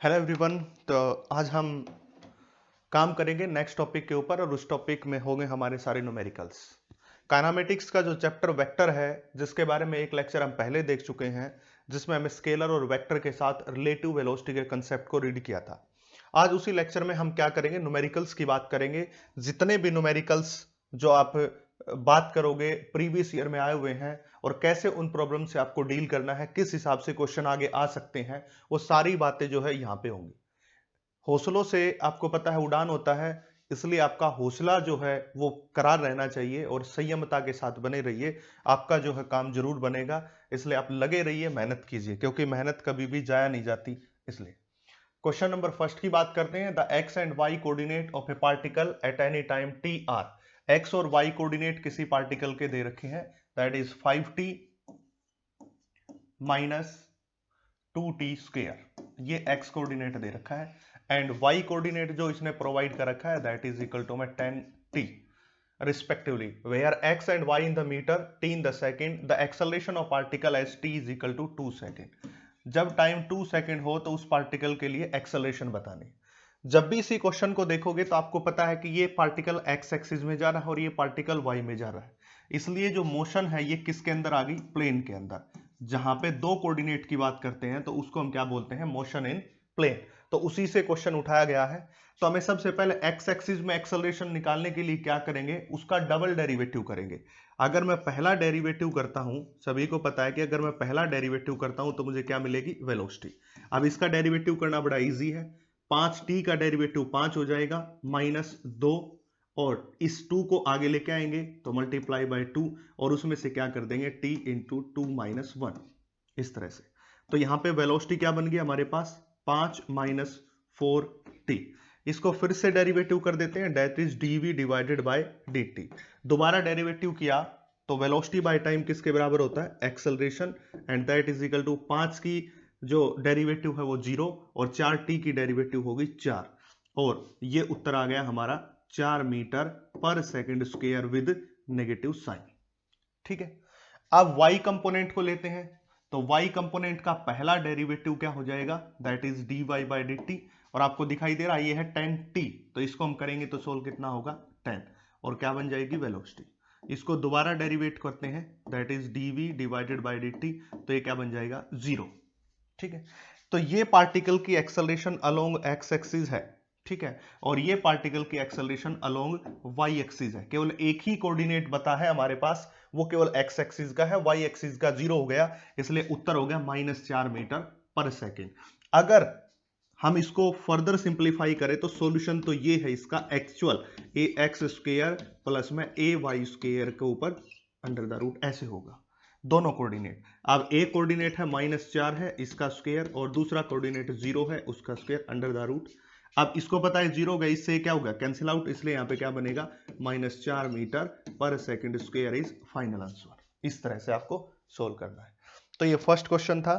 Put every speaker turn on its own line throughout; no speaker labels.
Hello everyone. तो आज हम काम करेंगे नेक्स्ट टॉपिक के ऊपर और उस टॉपिक में होंगे हमारे सारे न्यूमेरिकल्स। काइनेमेटिक्स का जो चैप्टर वेक्टर है, जिसके बारे में एक लेक्चर हम पहले देख चुके हैं, जिसमें हमने स्केलर और वेक्टर के साथ रिलेटिव वेलोसिटी के कंसेप्ट को रीड किया था। आज उसी लेक्चर में हम क्या करेंगे, न्यूमेरिकल्स की बात करेंगे। जितने भी न्यूमेरिकल्स जो आप बात करोगे प्रीवियस ईयर में आए हुए हैं और कैसे उन प्रॉब्लम से आपको डील करना है, किस हिसाब से क्वेश्चन आगे आ सकते हैं, वो सारी बातें जो है यहाँ पे होंगी। हौसलों से आपको पता है उड़ान होता है, इसलिए आपका हौसला जो है वो करार रहना चाहिए और संयमता के साथ बने रहिए। आपका जो है काम जरूर बनेगा, इसलिए आप लगे रहिए, मेहनत कीजिए, क्योंकि मेहनत कभी भी जाया नहीं जाती। इसलिए क्वेश्चन नंबर फर्स्ट की बात करते हैं। The X and Y coordinate of a particle at any time T are. X और वाई कोऑर्डिनेट किसी पार्टिकल के दे रखे हैं, that is 5t minus 2t²। ये एक्स कोऑर्डिनेट दे रखा है एंड वाई कोऑर्डिनेट जो इसने प्रोवाइड कर रखा है दैट इज इक्वल टू में 10t respectively, where x and y in the meter, t in the second, the acceleration of particle as t is equal to 2 second. जब time 2 second हो तो उस पार्टिकल के लिए एक्सेलरेशन बतानी। जब भी इसी क्वेश्चन को देखोगे तो आपको पता है कि ये पार्टिकल एक्स एक्सिस में जा रहा है और ये पार्टिकल वाई में जा रहा है, इसलिए जो मोशन है ये किसके अंदर आ गई, प्लेन के अंदर। जहां पे दो कोऑर्डिनेट की बात करते हैं तो उसको हम क्या बोलते हैं, मोशन इन प्लेन। तो उसी से क्वेश्चन उठाया गया है। तो हमें सबसे पहले एक्स एक्सिस में एक्सेलरेशन निकालने के लिए क्या करेंगे, उसका डबल डेरिवेटिव करेंगे। अगर मैं पहला डेरिवेटिव करता हूं, सभी को पता है कि अगर मैं पहला डेरिवेटिव करता हूं तो मुझे क्या मिलेगी, वेलोसिटी। अब इसका डेरिवेटिव करना बड़ा इजी है। 5t का डेरिवेटिव 5 हो जाएगा -2, और इस 2 को आगे लेके आएंगे तो मल्टीप्लाई बाय 2 और उसमें से क्या कर देंगे, t इंटू 2 माइनस 1, इस तरह से। तो यहां पे वेलोसिटी क्या बन गया हमारे पास, 5 माइनस 4t। इसको फिर से डेरिवेटिव कर देते हैं, that is dv divided by dt। दोबारा डेरिवेटिव किया तो वेलोसिटी बाय टाइम किसके बराबर होता है, acceleration, and that is equal to 5 की जो डेरिवेटिव है वो 0 और 4t की डेरिवेटिव होगी 4, और ये उत्तर आ गया हमारा 4 मीटर पर second square with negative sign. ठीक है। अब y कंपोनेंट को लेते हैं, तो y कंपोनेंट का पहला डेरिवेटिव क्या हो जाएगा, that is dy by dt, और आपको दिखाई दे रहा है ये है 10t, तो इसको हम करेंगे तो सोल्व कितना होगा, 10, और क्या बन जाएगी, वेलोसिटी। इसको दोबारा डेरिवेट करते हैं, that is dv divided by dt, तो ये क्या बन जाएगा, 0। ठीक है। तो ये पार्टिकल की एक्सेलरेशन अलोंग एक्स एक्सिस है, ठीक है, और ये पार्टिकल की एक्सेलरेशन अलोंग वाई एक्सिस है। केवल एक ही कोऑर्डिनेट बता है हमारे पास, वो केवल एक्स एक्सिस का है, वाई एक्सिस का 0 हो गया, इसलिए उत्तर हो गया -4 मीटर पर सेकेंड। अगर हम इसको फर्दर सिंप्लीफाई करें तो सॉल्यूशन तो ये है इसका, एक्चुअल ए एक्स स्क्वायर प्लस में ए वाई स्क्वायर के ऊपर अंडर द रूट, ऐसे होगा दोनों कोऑर्डिनेट। अब एक कोऑर्डिनेट है -4 है इसका स्क्वायर, और दूसरा कोऑर्डिनेट 0 है उसका स्क्वायर अंडर द रूट। अब इसको पता है 0 होगा, इससे क्या होगा, कैंसिल आउट, इसलिए यहां पे क्या बनेगा, -4 मीटर पर second square is final answer. इस तरह से आपको सोल्व करना है। तो ये फर्स्ट क्वेश्चन था।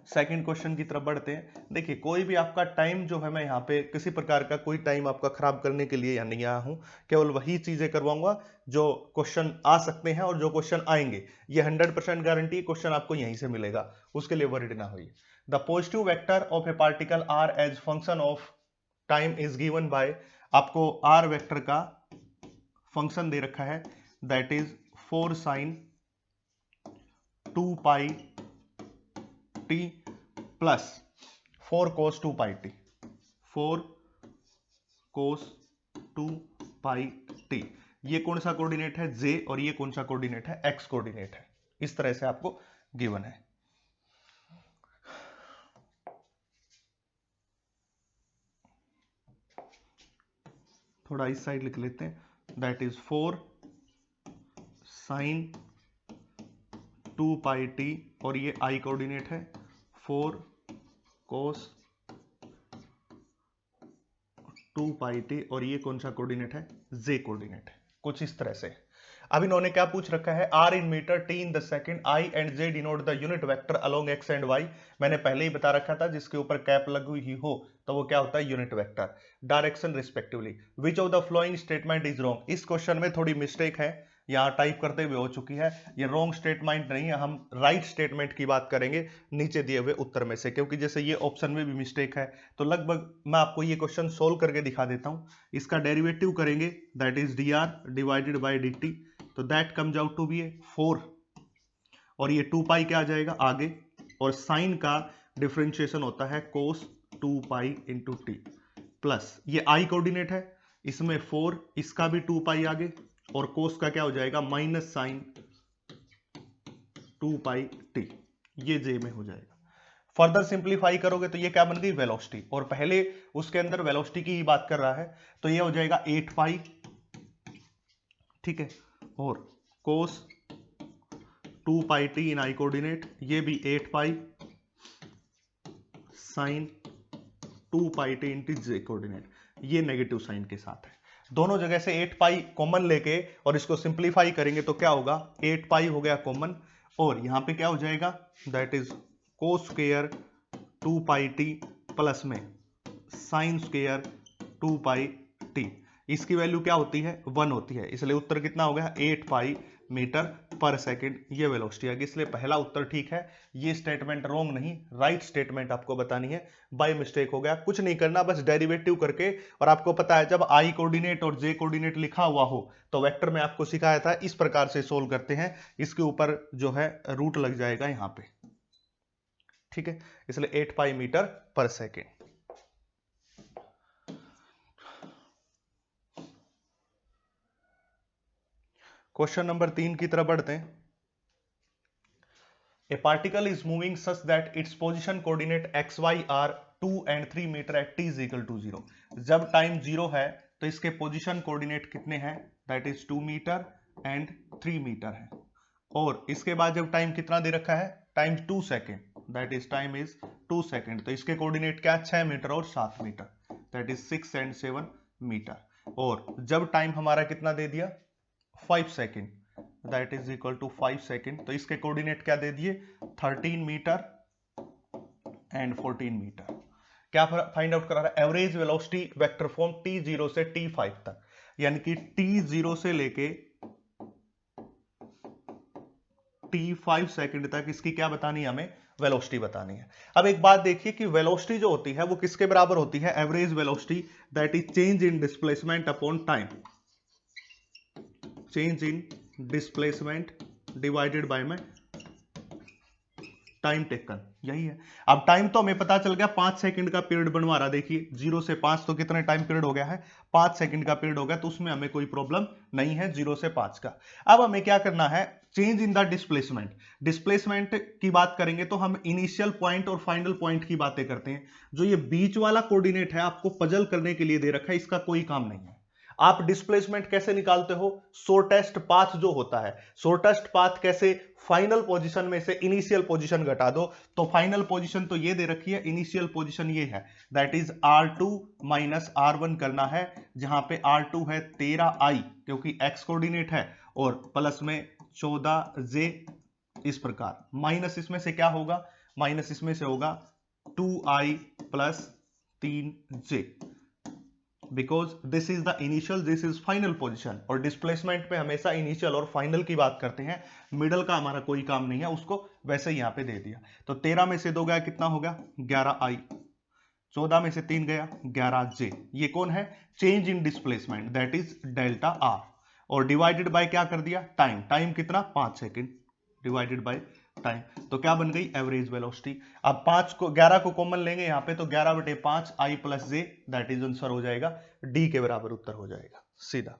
सेकंड क्वेश्चन की तरफ बढ़ते हैं। देखिए, कोई भी आपका टाइम जो है, मैं यहाँ पे किसी प्रकार का कोई टाइम आपका खराब करने के लिए यहाँ नहीं आया हूँ, केवल वही चीजें करवाऊंगा जो क्वेश्चन आ सकते हैं और जो क्वेश्चन आएंगे। ये 100% गारंटी क्वेश्चन आपको यहीं से मिलेगा, उसके लिए वरीड ना होइए। The positive vector of a particle R as function of time is given by, आपको आर वेक्टर का फंक्शन दे रखा है, that is 4 sin 2 pi t plus 4 cos 2 pi t, 4 cos 2 pi t। ये कौन सा कोऑर्डिनेट है, j, और ये कौन सा कोऑर्डिनेट है, x कोऑर्डिनेट है। इस तरह से आपको गिवन है। थोड़ा इस साइड लिख लेते हैं, that is 4 sin 2 pi t, और ये i कोऑर्डिनेट है, 4 cos 2 पाई t, और ये कौन सा कोऑर्डिनेट है, j कोऑर्डिनेट है, कुछ इस तरह से। अब इन्होंने क्या पूछ रखा है, r in metre, t in the second, i and j denote the unit vector along x and y। मैंने पहले ही बता रखा था, जिसके ऊपर कैप लगी हुई हो तो वो क्या होता है, unit vector. Direction respectively, which of the following statement is wrong. इस क्वेश्चन में थोड़ी मिस्टेक है, यहाँ टाइप करते हुए हो चुकी है। ये रॉन्ग स्टेटमेंट नहीं है, हम राइट स्टेटमेंट की बात करेंगे नीचे दिए हुए उत्तर में से, क्योंकि जैसे ये ऑप्शन में भी मिस्टेक है। तो लगभग मैं आपको ये क्वेश्चन सोल्व करके दिखा देता हूँ। इसका डेरिवेटिव करेंगे, that is d r divided by d t, तो that comes out to be 4, और ये 2 पाई क्या आ जाएगा आगे, और साइन का डिफरेंशिएशन होता है कोस 2 पाई इंटू टी, प्लस ये आई कोऑर्डिनेट है, इसमें 4, इसका भी 2 पाई आगे, और कोस का क्या हो जाएगा माइनस साइन 2 पाई टी, ये जे में हो जाएगा। फर्दर सिंप्लीफाई करोगे तो ये क्या बन गई वेलोसिटी, और पहले उसके अंदर वेलोसिटी की ही बात कर रहा है, तो ये हो जाएगा 8 पाई, ठीक है, और कोस 2 pi T in I coordinate, ये भी 8 पाई साइन 2 पाई टी इन जे कोऑर्डिनेट, ये नेगेटिव साइन के साथ है। दोनों जगह से 8 पाई कॉमन लेके और इसको सिंप्लीफाई करेंगे तो क्या होगा, 8 पाई हो गया कॉमन, और यहां पे क्या हो जाएगा, that is cos square 2 pi T plus में साइन स्क्वायर 2 पाई टी, इसकी वैल्यू क्या होती है 1 होती है, इसलिए उत्तर कितना हो गया 8 पाई मीटर पर सेकंड, ये वेलोसिटी आ गई, इसलिए पहला उत्तर ठीक है। ये स्टेटमेंट रॉन्ग नहीं, राइट स्टेटमेंट आपको बतानी है, बाय मिस्टेक हो गया, कुछ नहीं करना, बस डेरिवेटिव करके। और आपको पता है जब आई कोऑर्डिनेट और जे कोऑर्डिनेट लिखा हुआ हो तो वेक्टर में आपको सिखाया था इस प्रकार से सोल्व करते हैं, इसके ऊपर जो है रूट लग जाएगा यहां पे, ठीक है, इसलिए 8 पाई मीटर पर सेकेंड। क्वेश्चन नंबर 3 की तरफ बढ़ते हैं। A particle is moving such that its position coordinate X Y are 2 and 3 metre at T is equal to 0। जब टाइम 0 है तो इसके पोजिशन कोऑर्डिनेट कितने हैं, that is 2 metre and 3 metre है, और इसके बाद जब टाइम कितना दे रखा है, time 2 second, that is time is 2 second, तो इसके कोऑर्डिनेट क्या 6 मीटर और 7 metre, that is 6 and 7 metre, और जब टाइम हमारा कितना दे दिया 5 second, that is equal to 5 second, तो इसके कोऑर्डिनेट क्या दे दिए 13 मीटर एंड 14 मीटर। क्या फाइंड आउट करा रहा है, average velocity vector form t0 से t5 तक, यानी कि t0 से लेके t5 सेकंड तक इसकी क्या बतानी है हमें, वेलोसिटी बतानी है। अब एक बात देखिए कि वेलोसिटी जो होती है वो किसके बराबर होती है, average velocity, that is change in displacement upon time, change in displacement divided by में टाइम टेकन, यही है। अब टाइम तो हमें पता चल गया 5 सेकंड का पीरियड बनवा रहा, देखिए 0 से 5 तो कितने टाइम पीरियड हो गया है, 5 सेकंड का पीरियड हो गया, तो उसमें हमें कोई प्रॉब्लम नहीं है 0 से 5 का। अब हमें क्या करना है, change in the displacement, displacement की बात करेंगे तो हम इनिशियल पॉइंट और फाइनल पॉइंट की बातें करते हैं। जो ये बीच वाला कोऑर्डिनेट है आपको पजल करने के लिए दे रखा है, इसका कोई काम नहीं है। आप डिस्प्लेसमेंट कैसे निकालते हो, शॉर्टेस्ट पाथ जो होता है, शॉर्टेस्ट पाथ कैसे, फाइनल पोजीशन में से इनिशियल पोजीशन घटा दो, तो फाइनल पोजीशन तो ये दे रखी है, इनिशियल पोजीशन ये है, that is R2 minus R1 करना है, जहां पे R2 है 13i क्योंकि x कोऑर्डिनेट है, और प्लस में 14j, इस प्रकार माइनस इसमें से क्या होगा, माइनस इसमें से होगा 2i plus 3j, because this is the initial, this is final position, और डिस्प्लेसमेंट पे हमेशा इनिशियल और फाइनल की बात करते हैं, मिडल का हमारा कोई काम नहीं है, उसको वैसे ही यहां पे दे दिया। तो 13 में से 2 गया कितना होगा 11i, 14 में से 3 गया 11j, ये कौन है, change in displacement, that is delta R, और डिवाइडेड बाय क्या कर दिया टाइम, टाइम कितना 5 सेकेंड डिवाइडेड बाय टाइम, तो क्या बन गई एवरेज वेलोसिटी। अब 5 को 11 को कॉमन लेंगे यहां पे, तो 11/5 i plus J, that is answer हो जाएगा डी के बराबर उत्तर हो जाएगा सीधा।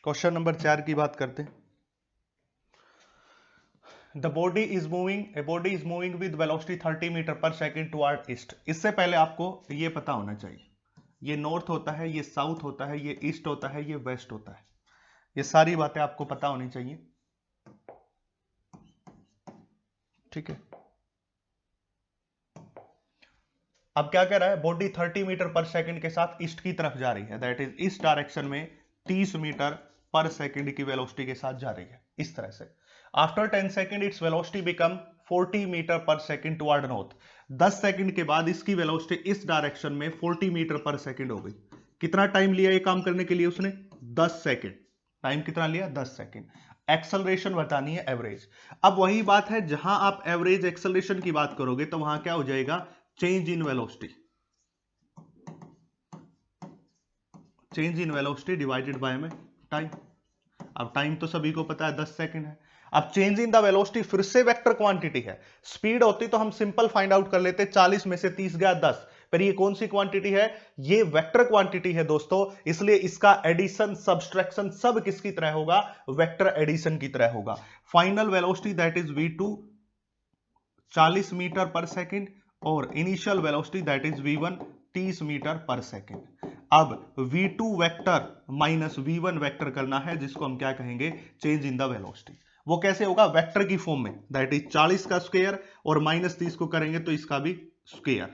क्वेश्चन नंबर 4 की बात करते हैं। The body is moving, a body is moving with velocity 30 metre पर सेकेंड टुवर्ड ईस्ट। इससे पहले आपको ये पता होना चाहिए, ये नॉर्थ होता है, ये साउथ होता है, ये ईस्ट होता है, ये वेस्ट होता है, ये सारी बातें आपको पता होनी चाहिए, ठीक है। अब क्या कह रहा है, बॉडी 30 मीटर पर सेकंड के साथ ईस्ट की तरफ जा रही है, दैट इज इस डायरेक्शन में 30 मीटर पर सेकंड की वेलोसिटी के साथ जा रही है, इस तरह से। After 10 second its velocity become 40 metre पर सेकंड टुवर्ड नॉर्थ। 10 सेकंड के बाद इसकी वेलोसिटी इस डायरेक्शन में 40 मीटर पर सेकंड हो गई। कितना टाइम लिया ये काम करने के लिए उसने? 10 सेकेंड। टाइम कितना लिया? 10 सेकेंड। एक्सेलरेशन बतानी है एवरेज। अब वही बात है, जहां आप एवरेज एक्सेलरेशन की बात करोगे तो वहां क्या हो जाएगा? Change in velocity, change in velocity divided by में टाइम। अब टाइम तो सभी को पता है 10 सेकंड है। अब चेंज इन द वेलोसिटी फिर से वेक्टर क्वांटिटी है। स्पीड होती तो हम सिंपल फाइंड आउट कर लेते, 40 में से 30 गया 10, पर ये कौन सी क्वांटिटी है? ये वेक्टर क्वांटिटी है दोस्तों, इसलिए इसका एडिशन सब्सट्रैक्शन सब किसकी तरह होगा? वेक्टर एडिशन की तरह होगा। Final velocity that is v2 40 metre पर सेकंड और initial velocity that is v1 30 metre पर सेकंड। अब v2 vector minus v1 vector करना है, जिसको हम क्या कहेंगे? Change in the velocity. वो कैसे होगा? वेक्टर की फॉर्म में, दैट इज 40 का स्क्वायर और माइनस 30 को करेंगे तो इसका भी स्क्वायर,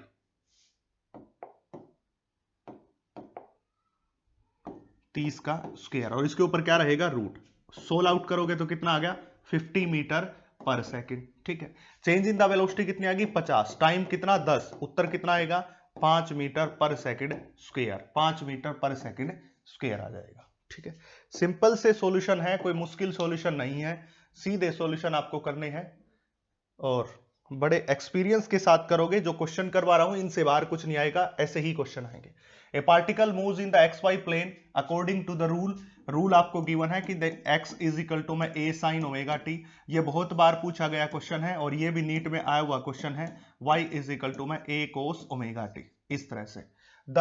30 का स्क्वायर, और इसके ऊपर क्या रहेगा? रूट। सोल आउट करोगे तो कितना आ गया? 50 मीटर पर सेकंड। ठीक है, चेंज इन द वेलोसिटी कितनी आ गई? 50। टाइम कितना? 10। उत्तर कितना आएगा? 5 मीटर पर सेकंड स्क्वायर, 5 मीटर पर सेकंड स्क्वायर आ जाएगा। ठीक है, सिंपल से सॉल्यूशन है, कोई मुश्किल सॉल्यूशन नहीं है, सीधे सॉल्यूशन आपको करने हैं और बड़े एक्सपीरियंस के साथ करोगे। जो क्वेश्चन करवा रहा हूं इनसे बाहर कुछ नहीं आएगा, ऐसे ही क्वेश्चन आएंगे। A particle moves in the X Y plane according to the rule आपको गिवन है कि x इज इक्वल टू में a sin ओमेगा टी। ये बहुत बार पूछा गया क्वेश्चन है और ये भी नीट में आया हुआ क्वेश्चन है। y इज इक्वल टू में a cos ओमेगा टी। इस तरह से द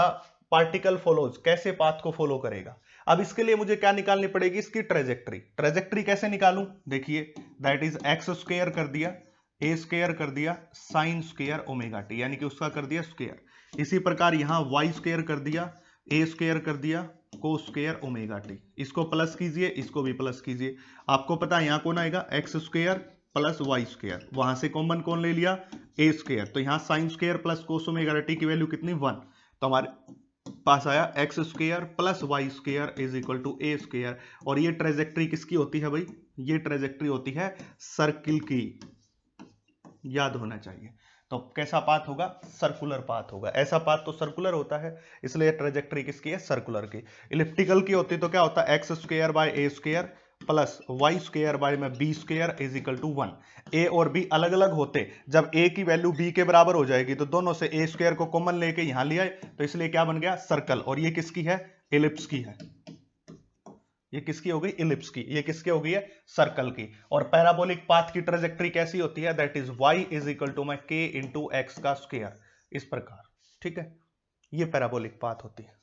पार्टिकल फॉलोज, कैसे पाथ को फॉलो करेगा। अब इसके लिए मुझे क्या निकालनी पड़ेगी? इसकी ट्रेजेक्ट्री। ट्रेजेक्ट्री कैसे निकालूं? देखिए, दैट इज एक्स स्क्वायर कर दिया, ए स्क्वायर कर दिया, साइन स्क्वायर ओमेगा टी, यानी कि उसका कर दिया स्क्वायर। इसी प्रकार यहां वाई स्क्वायर कर दिया, ए स्क्वायर कर दिया, कोस स्क्वायर ओमेगा टी। इसको प्लस कीजिए, इसको भी प्लस कीजिए। आपको पता है यहां कौन आएगा? X square plus Y square. वहां से कॉमन कौन ले लिया? A square. तो यहां sine square plus cos omega T की वैल्यू कितनी? 1। तो हमारे पास आया X square plus Y square is equal to A square. और ये ट्रेजेक्ट्री किसकी होती है भाई? ये ट्रेजेक्ट्री होती है सर्किल की, याद होना चाहिए। तो कैसा पाथ होगा? सर्कुलर पाथ होगा। ऐसा पाथ तो सर्कुलर होता है, इसलिए ट्रेजेक्ट्री किसकी है? सर्कुलर की। इलिप्टिकल की होती तो क्या होता? X square by a square plus Y square by में b square is equal to 1। A और बी अलग अलग होते, जब ए की वैल्यू बी के बराबर हो जाएगी तो दोनों से ए स्क्वायर को कॉमन लेके यहां लिया, तो इसलिए क्या बन गया? सर्कल। और ये किसकी है? इलिप्स की है। ये किसकी हो गई? इलिप्स की। ये किसकी हो गई है? सर्कल की। और पैराबोलिक पाथ की ट्रेजेक्ट्री कैसी होती है? That is y is equal to k into X का स्क्वायर, इस प्रकार। ठीक है, ये पैराबोलिक पाथ होती है।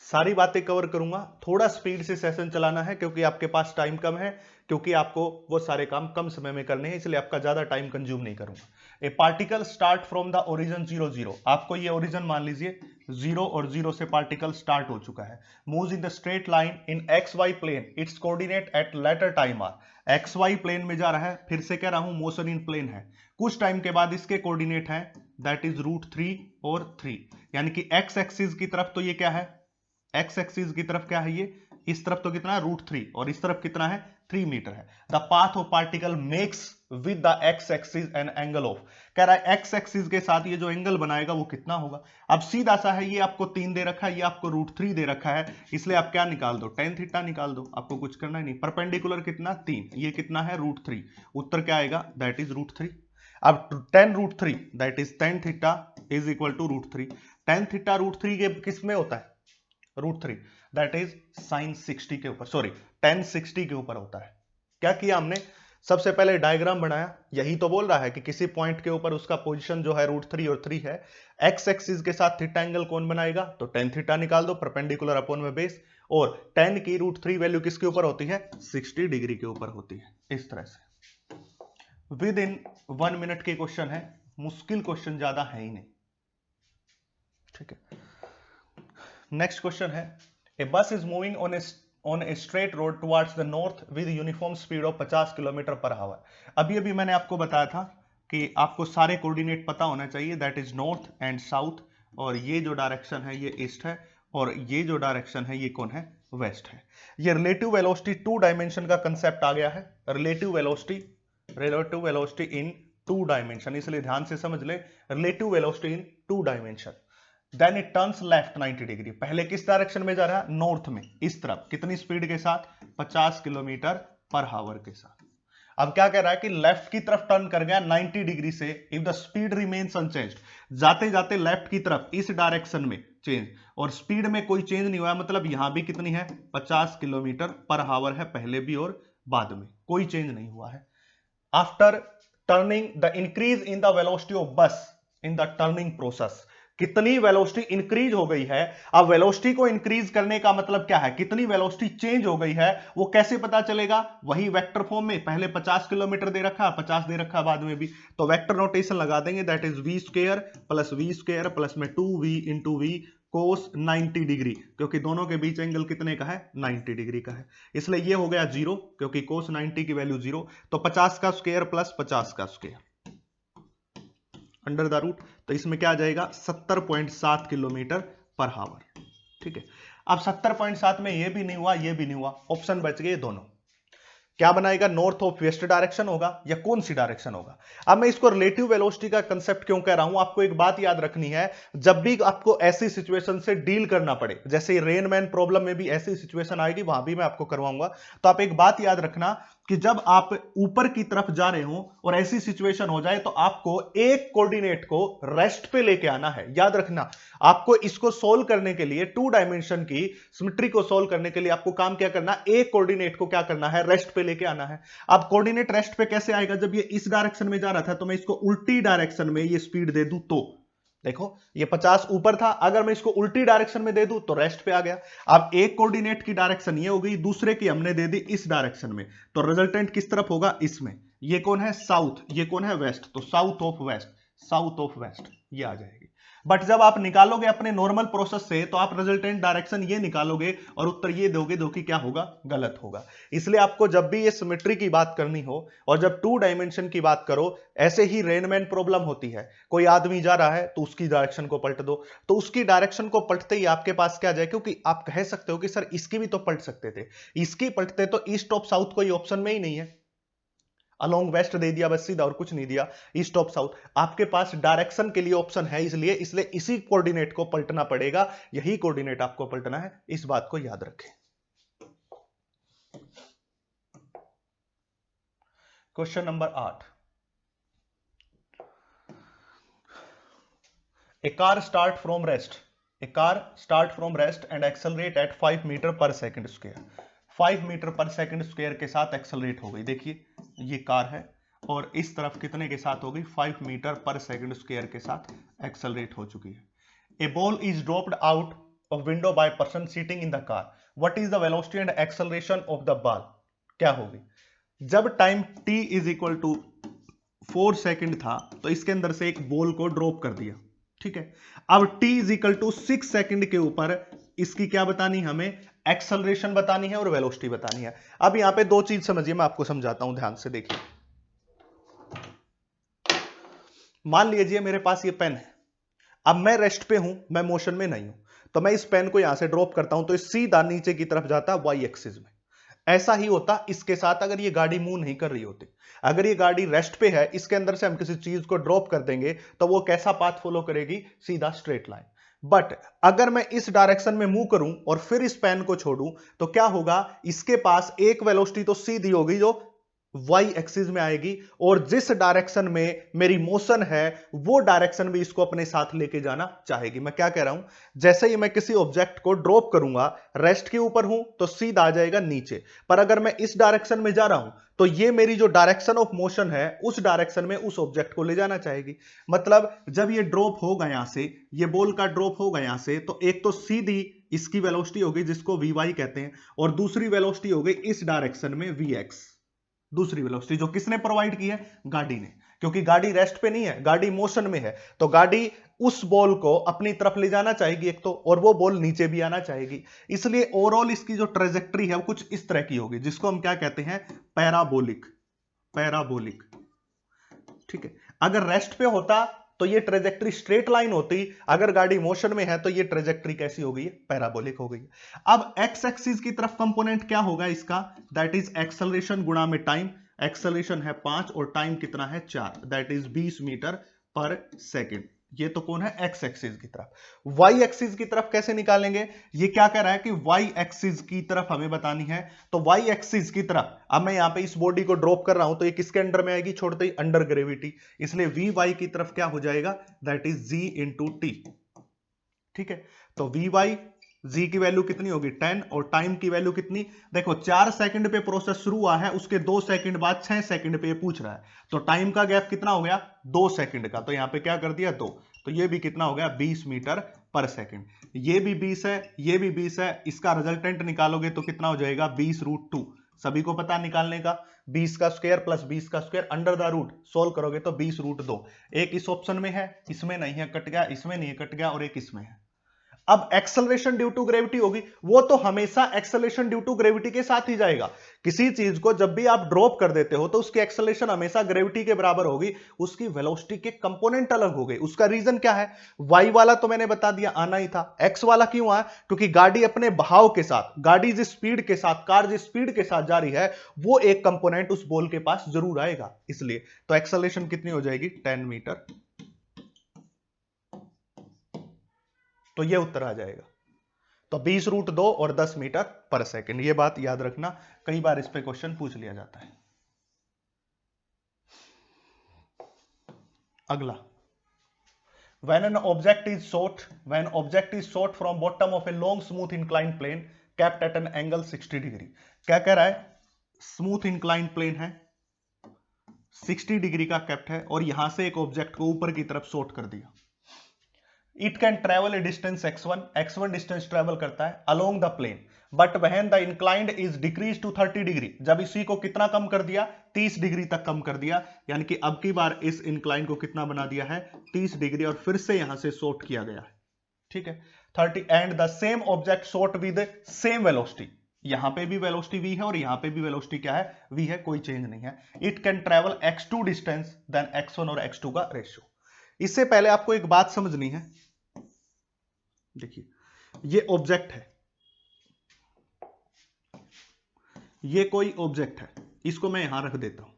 सारी बातें कवर करूंगा, थोड़ा स्पीड से सेशन चलाना है क्योंकि आपके पास टाइम कम है, क्योंकि आपको वो सारे काम कम समय में करने हैं, इसलिए आपका ज्यादा टाइम कंज्यूम नहीं करूंगा। ए particle start from the origin 0 0। आपको ये ओरिजिन मान लीजिए 0 और 0 से पार्टिकल स्टार्ट हो चुका है। Moves in the straight line in X Y plane, its coordinate at later time are. X Y plane में जा रहा है, फिर से कह रहा हूं मोशन इन प्लेन है। कुछ टाइम के बाद इसके कोऑर्डिनेट है दैट इज √3 और 3, यानी कि एक्स एक्सिस की तरफ तो ये क्या है? एक्स एक्सिस की तरफ क्या है? ये इस तरफ तो कितना है? √3, और इस तरफ कितना है? 3 मीटर है। The path of particle makes with the x axis an angle of, कह रहा है एक्स एक्सिस के साथ ये जो एंगल बनाएगा वो कितना होगा। अब सीधा सा है, ये आपको 3 दे रखा है, ये आपको √3 दे रखा है, इसलिए आप क्या निकाल दो? tan थीटा निकाल दो। आपको कुछ करना ही नहीं। परपेंडिकुलर कितना? 3, ये कितना है? √3। उत्तर क्या आएगा? That is √3। अब tan √3 that is tan theta is equal to √3। tan theta √3 के किस में होता है? √3 दैट इज sin 60 के ऊपर, सॉरी tan 60 के ऊपर होता है। क्या किया हमने? सबसे पहले डायग्राम बनाया। यही तो बोल रहा है कि किसी पॉइंट के ऊपर उसका पोजीशन जो है √3 और 3 है, एक्स एक्सिस के साथ थीटा एंगल कौन बनाएगा? तो tan थीटा निकाल दो, परपेंडिकुलर अपॉन में बेस, और tan की √3 वैल्यू किसके ऊपर होती है? 60 डिग्री के ऊपर होती है। इस तरह से विद इन 1 मिनट के क्वेश्चन है, मुश्किल क्वेश्चन ज्यादा है ही नहीं। ठीक है, नेक्स्ट क्वेश्चन है, ए बस is moving on a straight road towards the north with uniform speed of 50 kilometre per hour. अभी अभी मैंने आपको बताया था कि आपको सारे कोऑर्डिनेट पता होना चाहिए, that is north and south, और ये जो डायरेक्शन है ये ईस्ट है, और ये जो डायरेक्शन है ये कौन है? वेस्ट है। ये रिलेटिव वेलोसिटी 2 डायमेंशन का कंसेप्ट आ गया है। Relative velocity in two dimension, इसलिए ध्यान से समझ ले, relative velocity in two dimension. Then it turns left 90 degree, पहले किस डायरेक्शन में जा रहा है, नॉर्थ में, इस तरफ, कितनी स्पीड के साथ, 50 किलोमीटर पर आवर के साथ। अब क्या कह रहा है कि लेफ्ट की तरफ टर्न कर गया 90 डिग्री से, if the speed remains unchanged, जाते जाते लेफ्ट की तरफ इस डायरेक्शन में चेंज, और स्पीड में कोई चेंज नहीं हुआ, मतलब यहां भी कितनी है, 50 किलोमीटर पर आवर है, पहले भी और बाद में, कोई चेंज नहीं हुआ है। After turning the increase in the velocity of बस इन द टर्निंग प्रोसेस, कितनी वेलोसिटी इंक्रीज हो गई है। अब वेलोसिटी को इंक्रीज करने का मतलब क्या है, कितनी वेलोसिटी चेंज हो गई है, वो कैसे पता चलेगा, वही वेक्टर फॉर्म में, पहले 50 किलोमीटर दे रखा, 50 दे रखा बाद में भी, तो वेक्टर नोटेशन लगा देंगे, that is V square plus में 2v into we cos 90 degree, क्योंकि दोनों के बीच एंगल कितने का है, 90 डिग्री का है, इसलिए ये हो गया 0, क्योंकि कोस 90 की वैल्यू 0, तो 50 का स्क्वायर प्लस 50 का स्क्वायर अंडर द रूट, तो इसमें क्या आ जाएगा, 70.7 किलोमीटर पर आवर। ठीक है, अब 70.7 में ये भी नहीं हुआ, ये भी नहीं हुआ, ऑप्शन बच गए दोनों, क्या बनाएगा, नॉर्थ ऑफ वेस्ट डायरेक्शन होगा या कौन सी डायरेक्शन होगा। अब मैं इसको रिलेटिव वेलोसिटी का कंसेप्ट क्यों कह रहा हूं, आपको एक बात याद रखनी है, जब भी आपको ऐसी सिचुएशन से डील करना पड़े, जैसे रेनमैन प्रॉब्लम में भी ऐसी सिचुएशन आएगी, वहां भी मैं आपको करवाऊंगा, तो आप एक बात याद रखना कि जब आप ऊपर की तरफ जा रहे हो और ऐसी सिचुएशन हो जाए, तो आपको एक कोऑर्डिनेट को रेस्ट पे लेके आना है, याद रखना। आपको इसको सोल्व करने के लिए, टू डायमेंशन की सिमेट्री को सोल्व करने के लिए आपको काम क्या करना, एक कोऑर्डिनेट को क्या करना है, रेस्ट पे लेके आना है। अब कोऑर्डिनेट रेस्ट पे कैसे आएगा, जब ये इस डायरेक्शन में जा रहा था, तो मैं इसको उल्टी डायरेक्शन में ये स्पीड दे दूं, तो देखो ये 50 ऊपर था, अगर मैं इसको उल्टी डायरेक्शन में दे दूं तो रेस्ट पे आ गया। अब एक कोऑर्डिनेट की डायरेक्शन ये हो गई, दूसरे की हमने दे दी इस डायरेक्शन में, तो रिजल्टेंट किस तरफ होगा, इसमें, ये कौन है, साउथ, ये कौन है, वेस्ट, तो south of west, south of west ये आ जाएगी। बट जब आप निकालोगे अपने नॉर्मल प्रोसेस से, तो आप रिजल्टेंट डायरेक्शन ये निकालोगे और उत्तर ये दोगे, जो कि क्या होगा, गलत होगा। इसलिए आपको जब भी ये सिमेट्री की बात करनी हो और जब टू डायमेंशन की बात करो, ऐसे ही रेनमैन प्रॉब्लम होती है, कोई आदमी जा रहा है तो उसकी डायरेक्शन को पलट दो, तो उसकी डायरेक्शन को पलटते ही आपके पास क्या जाए, क्योंकि आप कह सकते हो कि सर इसकी भी तो पलट सकते थे, इसकी पलटते तो ईस्ट ऑफ साउथ कोई ऑप्शन में ही नहीं है, अलोंग वेस्ट दे दिया बस सीधा और कुछ नहीं दिया, ईस्ट ऑफ साउथ, आपके पास डायरेक्शन के लिए ऑप्शन है, इसलिए इसी कोऑर्डिनेट को पलटना पड़ेगा, यही कोऑर्डिनेट आपको पलटना है, इस बात को याद रखें। Question number 8, A car start from rest and accelerate at 5 metre पर सेकंड स्क्वायर, 5 मीटर पर सेकंड स्क्वायर के साथ एक्सेलरेट हो गई, देखिए ये कार है और इस तरफ कितने के साथ हो गई, 5 मीटर पर सेकंड स्क्वायर के साथ एक्सेलरेट हो चुकी है। A ball is dropped out of window by person sitting in the car, what is the velocity and acceleration of the ball, क्या होगी। जब time t is equal to 4 second था, तो इसके अंदर से एक बॉल को ड्रॉप कर दिया, ठीक है। अब t is equal to 6 second के ऊपर इसकी क्या बतानी, हमें एक्सेलरेशन बतानी है और वेलोसिटी बतानी है। अब यहां पे दो चीज समझिए, मैं आपको समझाता हूं, ध्यान से देखिए। मान लीजिए मेरे पास ये पेन है, अब मैं रेस्ट पे हूं, मैं मोशन में नहीं हूं, तो मैं इस पेन को यहां से ड्रॉप करता हूं, तो सीधा नीचे की तरफ जाता है वाई एक्सिस में। ऐसा ही होता इसके साथ, अगर ये गाड़ी मूव नहीं कर रही होती, अगर ये गाड़ी रेस्ट पे है, इसके अंदर से हम किसी चीज को ड्रॉप कर देंगे, तो वो कैसा पाथ फॉलो करेगी, सीधा स्ट्रेट लाइन। बट अगर मैं इस डायरेक्शन में मूव करूं और फिर इस पेन को छोड़ूं, तो क्या होगा, इसके पास एक वेलोसिटी तो सीधी होगी जो वाई एक्सिस में आएगी, और जिस डायरेक्शन में मेरी मोशन है वो डायरेक्शन भी इसको अपने साथ लेके जाना चाहेगी। मैं क्या कह रहा हूं, जैसे ही मैं किसी ऑब्जेक्ट को ड्रॉप करूंगा, रेस्ट के ऊपर हूं तो सीधा आ जाएगा नीचे, पर अगर मैं इस डायरेक्शन में जा रहा हूं, तो ये मेरी जो डायरेक्शन ऑफ मोशन है उस डायरेक्शन में उस ऑब्जेक्ट को ले जाना चाहेगी। मतलब जब ये ड्रॉप होगा यहां से, ये बॉल का ड्रॉप होगा यहां से, तो एक तो सीधी इसकी वेलोसिटी होगी जिसको वी वाई कहते हैं, और दूसरी वेलोसिटी होगी इस डायरेक्शन में वी एक्स, दूसरी वेलोसिटी जो किसने प्रोवाइड की है, गाड़ी ने, क्योंकि गाड़ी रेस्ट पे नहीं है, गाड़ी मोशन में है, तो गाड़ी उस बॉल को अपनी तरफ ले जाना चाहेगी एक तो, और वो बॉल नीचे भी आना चाहेगी। इसलिए ओवरऑल इसकी जो ट्रेजेक्ट्री है वो कुछ इस तरह की होगी, जिसको हम क्या कहते हैं, पैराबोलिक, पैराबोलिक, ठीक है। अगर रेस्ट पे होता तो ये ट्रेजेक्ट्री स्ट्रेट लाइन होती, अगर गाड़ी मोशन में है तो ये ट्रेजेक्ट्री कैसी हो गई है, पैराबोलिक हो गई है। अब एक्स एक्सिस की तरफ कंपोनेंट क्या होगा इसका, दैट इज एक्सेलरेशन गुणा में टाइम, एक्सेलरेशन है 5 और टाइम कितना है 4, दैट इज 20 मीटर पर सेकेंड। ये तो कौन है, एक्स एक्सिस की तरफ। वाई एक्सिस की तरफ कैसे निकालेंगे, ये क्या कह रहा है कि वाई एक्सिस की तरफ हमें बतानी है। तो वाई एक्सिस की तरफ अब मैं यहां पे इस बॉडी को ड्रॉप कर रहा हूं, तो ये किसके अंडर में आएगी, छोड़ते ही अंडर ग्रेविटी, इसलिए वी वाई की तरफ क्या हो जाएगा, that is G into T. ठीक है, तो वी वाई जी की वैल्यू कितनी होगी 10 और टाइम की वैल्यू कितनी, देखो 4 सेकंड पे प्रोसेस शुरू हुआ है, उसके 2 सेकंड बाद 6 सेकंड पे ये पूछ रहा है, तो टाइम का गैप कितना हो गया 2 सेकंड का, तो यहां पे क्या कर दिया 2, तो ये भी कितना हो गया 20 मीटर पर सेकंड। ये भी 20 है, ये भी 20 है, इसका रिजल्टेंट निकालोगे तो कितना हो जाएगा 20√2। सभी को पता निकालने का, 20 का स्क्वायर प्लस 20 का square under the root, solve करोगे तो 20√2। एक इस ऑप्शन में है, इसमें नहीं है, कट गया, इसमें नहीं है, कट गया, और एक इसमें है। अब एक्सेलरेशन ड्यू टू ग्रेविटी होगी, वो तो हमेशा एक्सेलरेशन ड्यू टू ग्रेविटी के साथ ही जाएगा। किसी चीज को जब भी आप ड्रॉप कर देते हो तो उसकी एक्सेलरेशन हमेशा ग्रेविटी के बराबर होगी, उसकी वेलोसिटी के कंपोनेंट अलग हो गए। उसका रीजन क्या है, वाई वाला तो मैंने बता दिया आना ही था, एक्स वाला क्यों आया, क्योंकि गाड़ी अपने बहाव के साथ, गाड़ी जिस स्पीड के साथ, कार जिस स्पीड के साथ जा रही है, वो एक कंपोनेंट उस बॉल के पास जरूर आएगा, इसलिए। तो एक्सेलरेशन कितनी हो जाएगी 10 मीटर, तो ये उत्तर आ जाएगा। तो 20√2 और 10 मीटर पर सेकंड, ये बात याद रखना, कई बार इस पे क्वेश्चन पूछ लिया जाता है। अगला, when object is shot from bottom of a long smooth inclined plane kept at an angle 60 degree. क्या कह रहा है, स्मूथ इंक्लाइंड प्लेन है, 60 डिग्री का कैप्ट है, और यहां से एक ऑब्जेक्ट को ऊपर की तरफ शॉट कर दिया। It can travel a distance x1 distance travel करता है along the plane, but when the inclined is decrease to 30 degree, जब इसी को कितना कम कर दिया 30 डिग्री तक कम कर दिया, यानी कि अब की बार इस इंक्लाइन को कितना बना दिया है 30 डिग्री, और फिर से यहां से शॉट किया गया है। ठीक है, 30 and the same object shot with same velocity, यहां पे भी वेलोसिटी v है और यहां पे भी वेलोसिटी क्या है v है, कोई चेंज नहीं है। It can travel x2 distance then x1 और x2 का रेशियो। इससे पहले आपको एक बात समझनी है, देखिए ये ऑब्जेक्ट है, ये कोई ऑब्जेक्ट है, इसको मैं यहां रख देता हूं,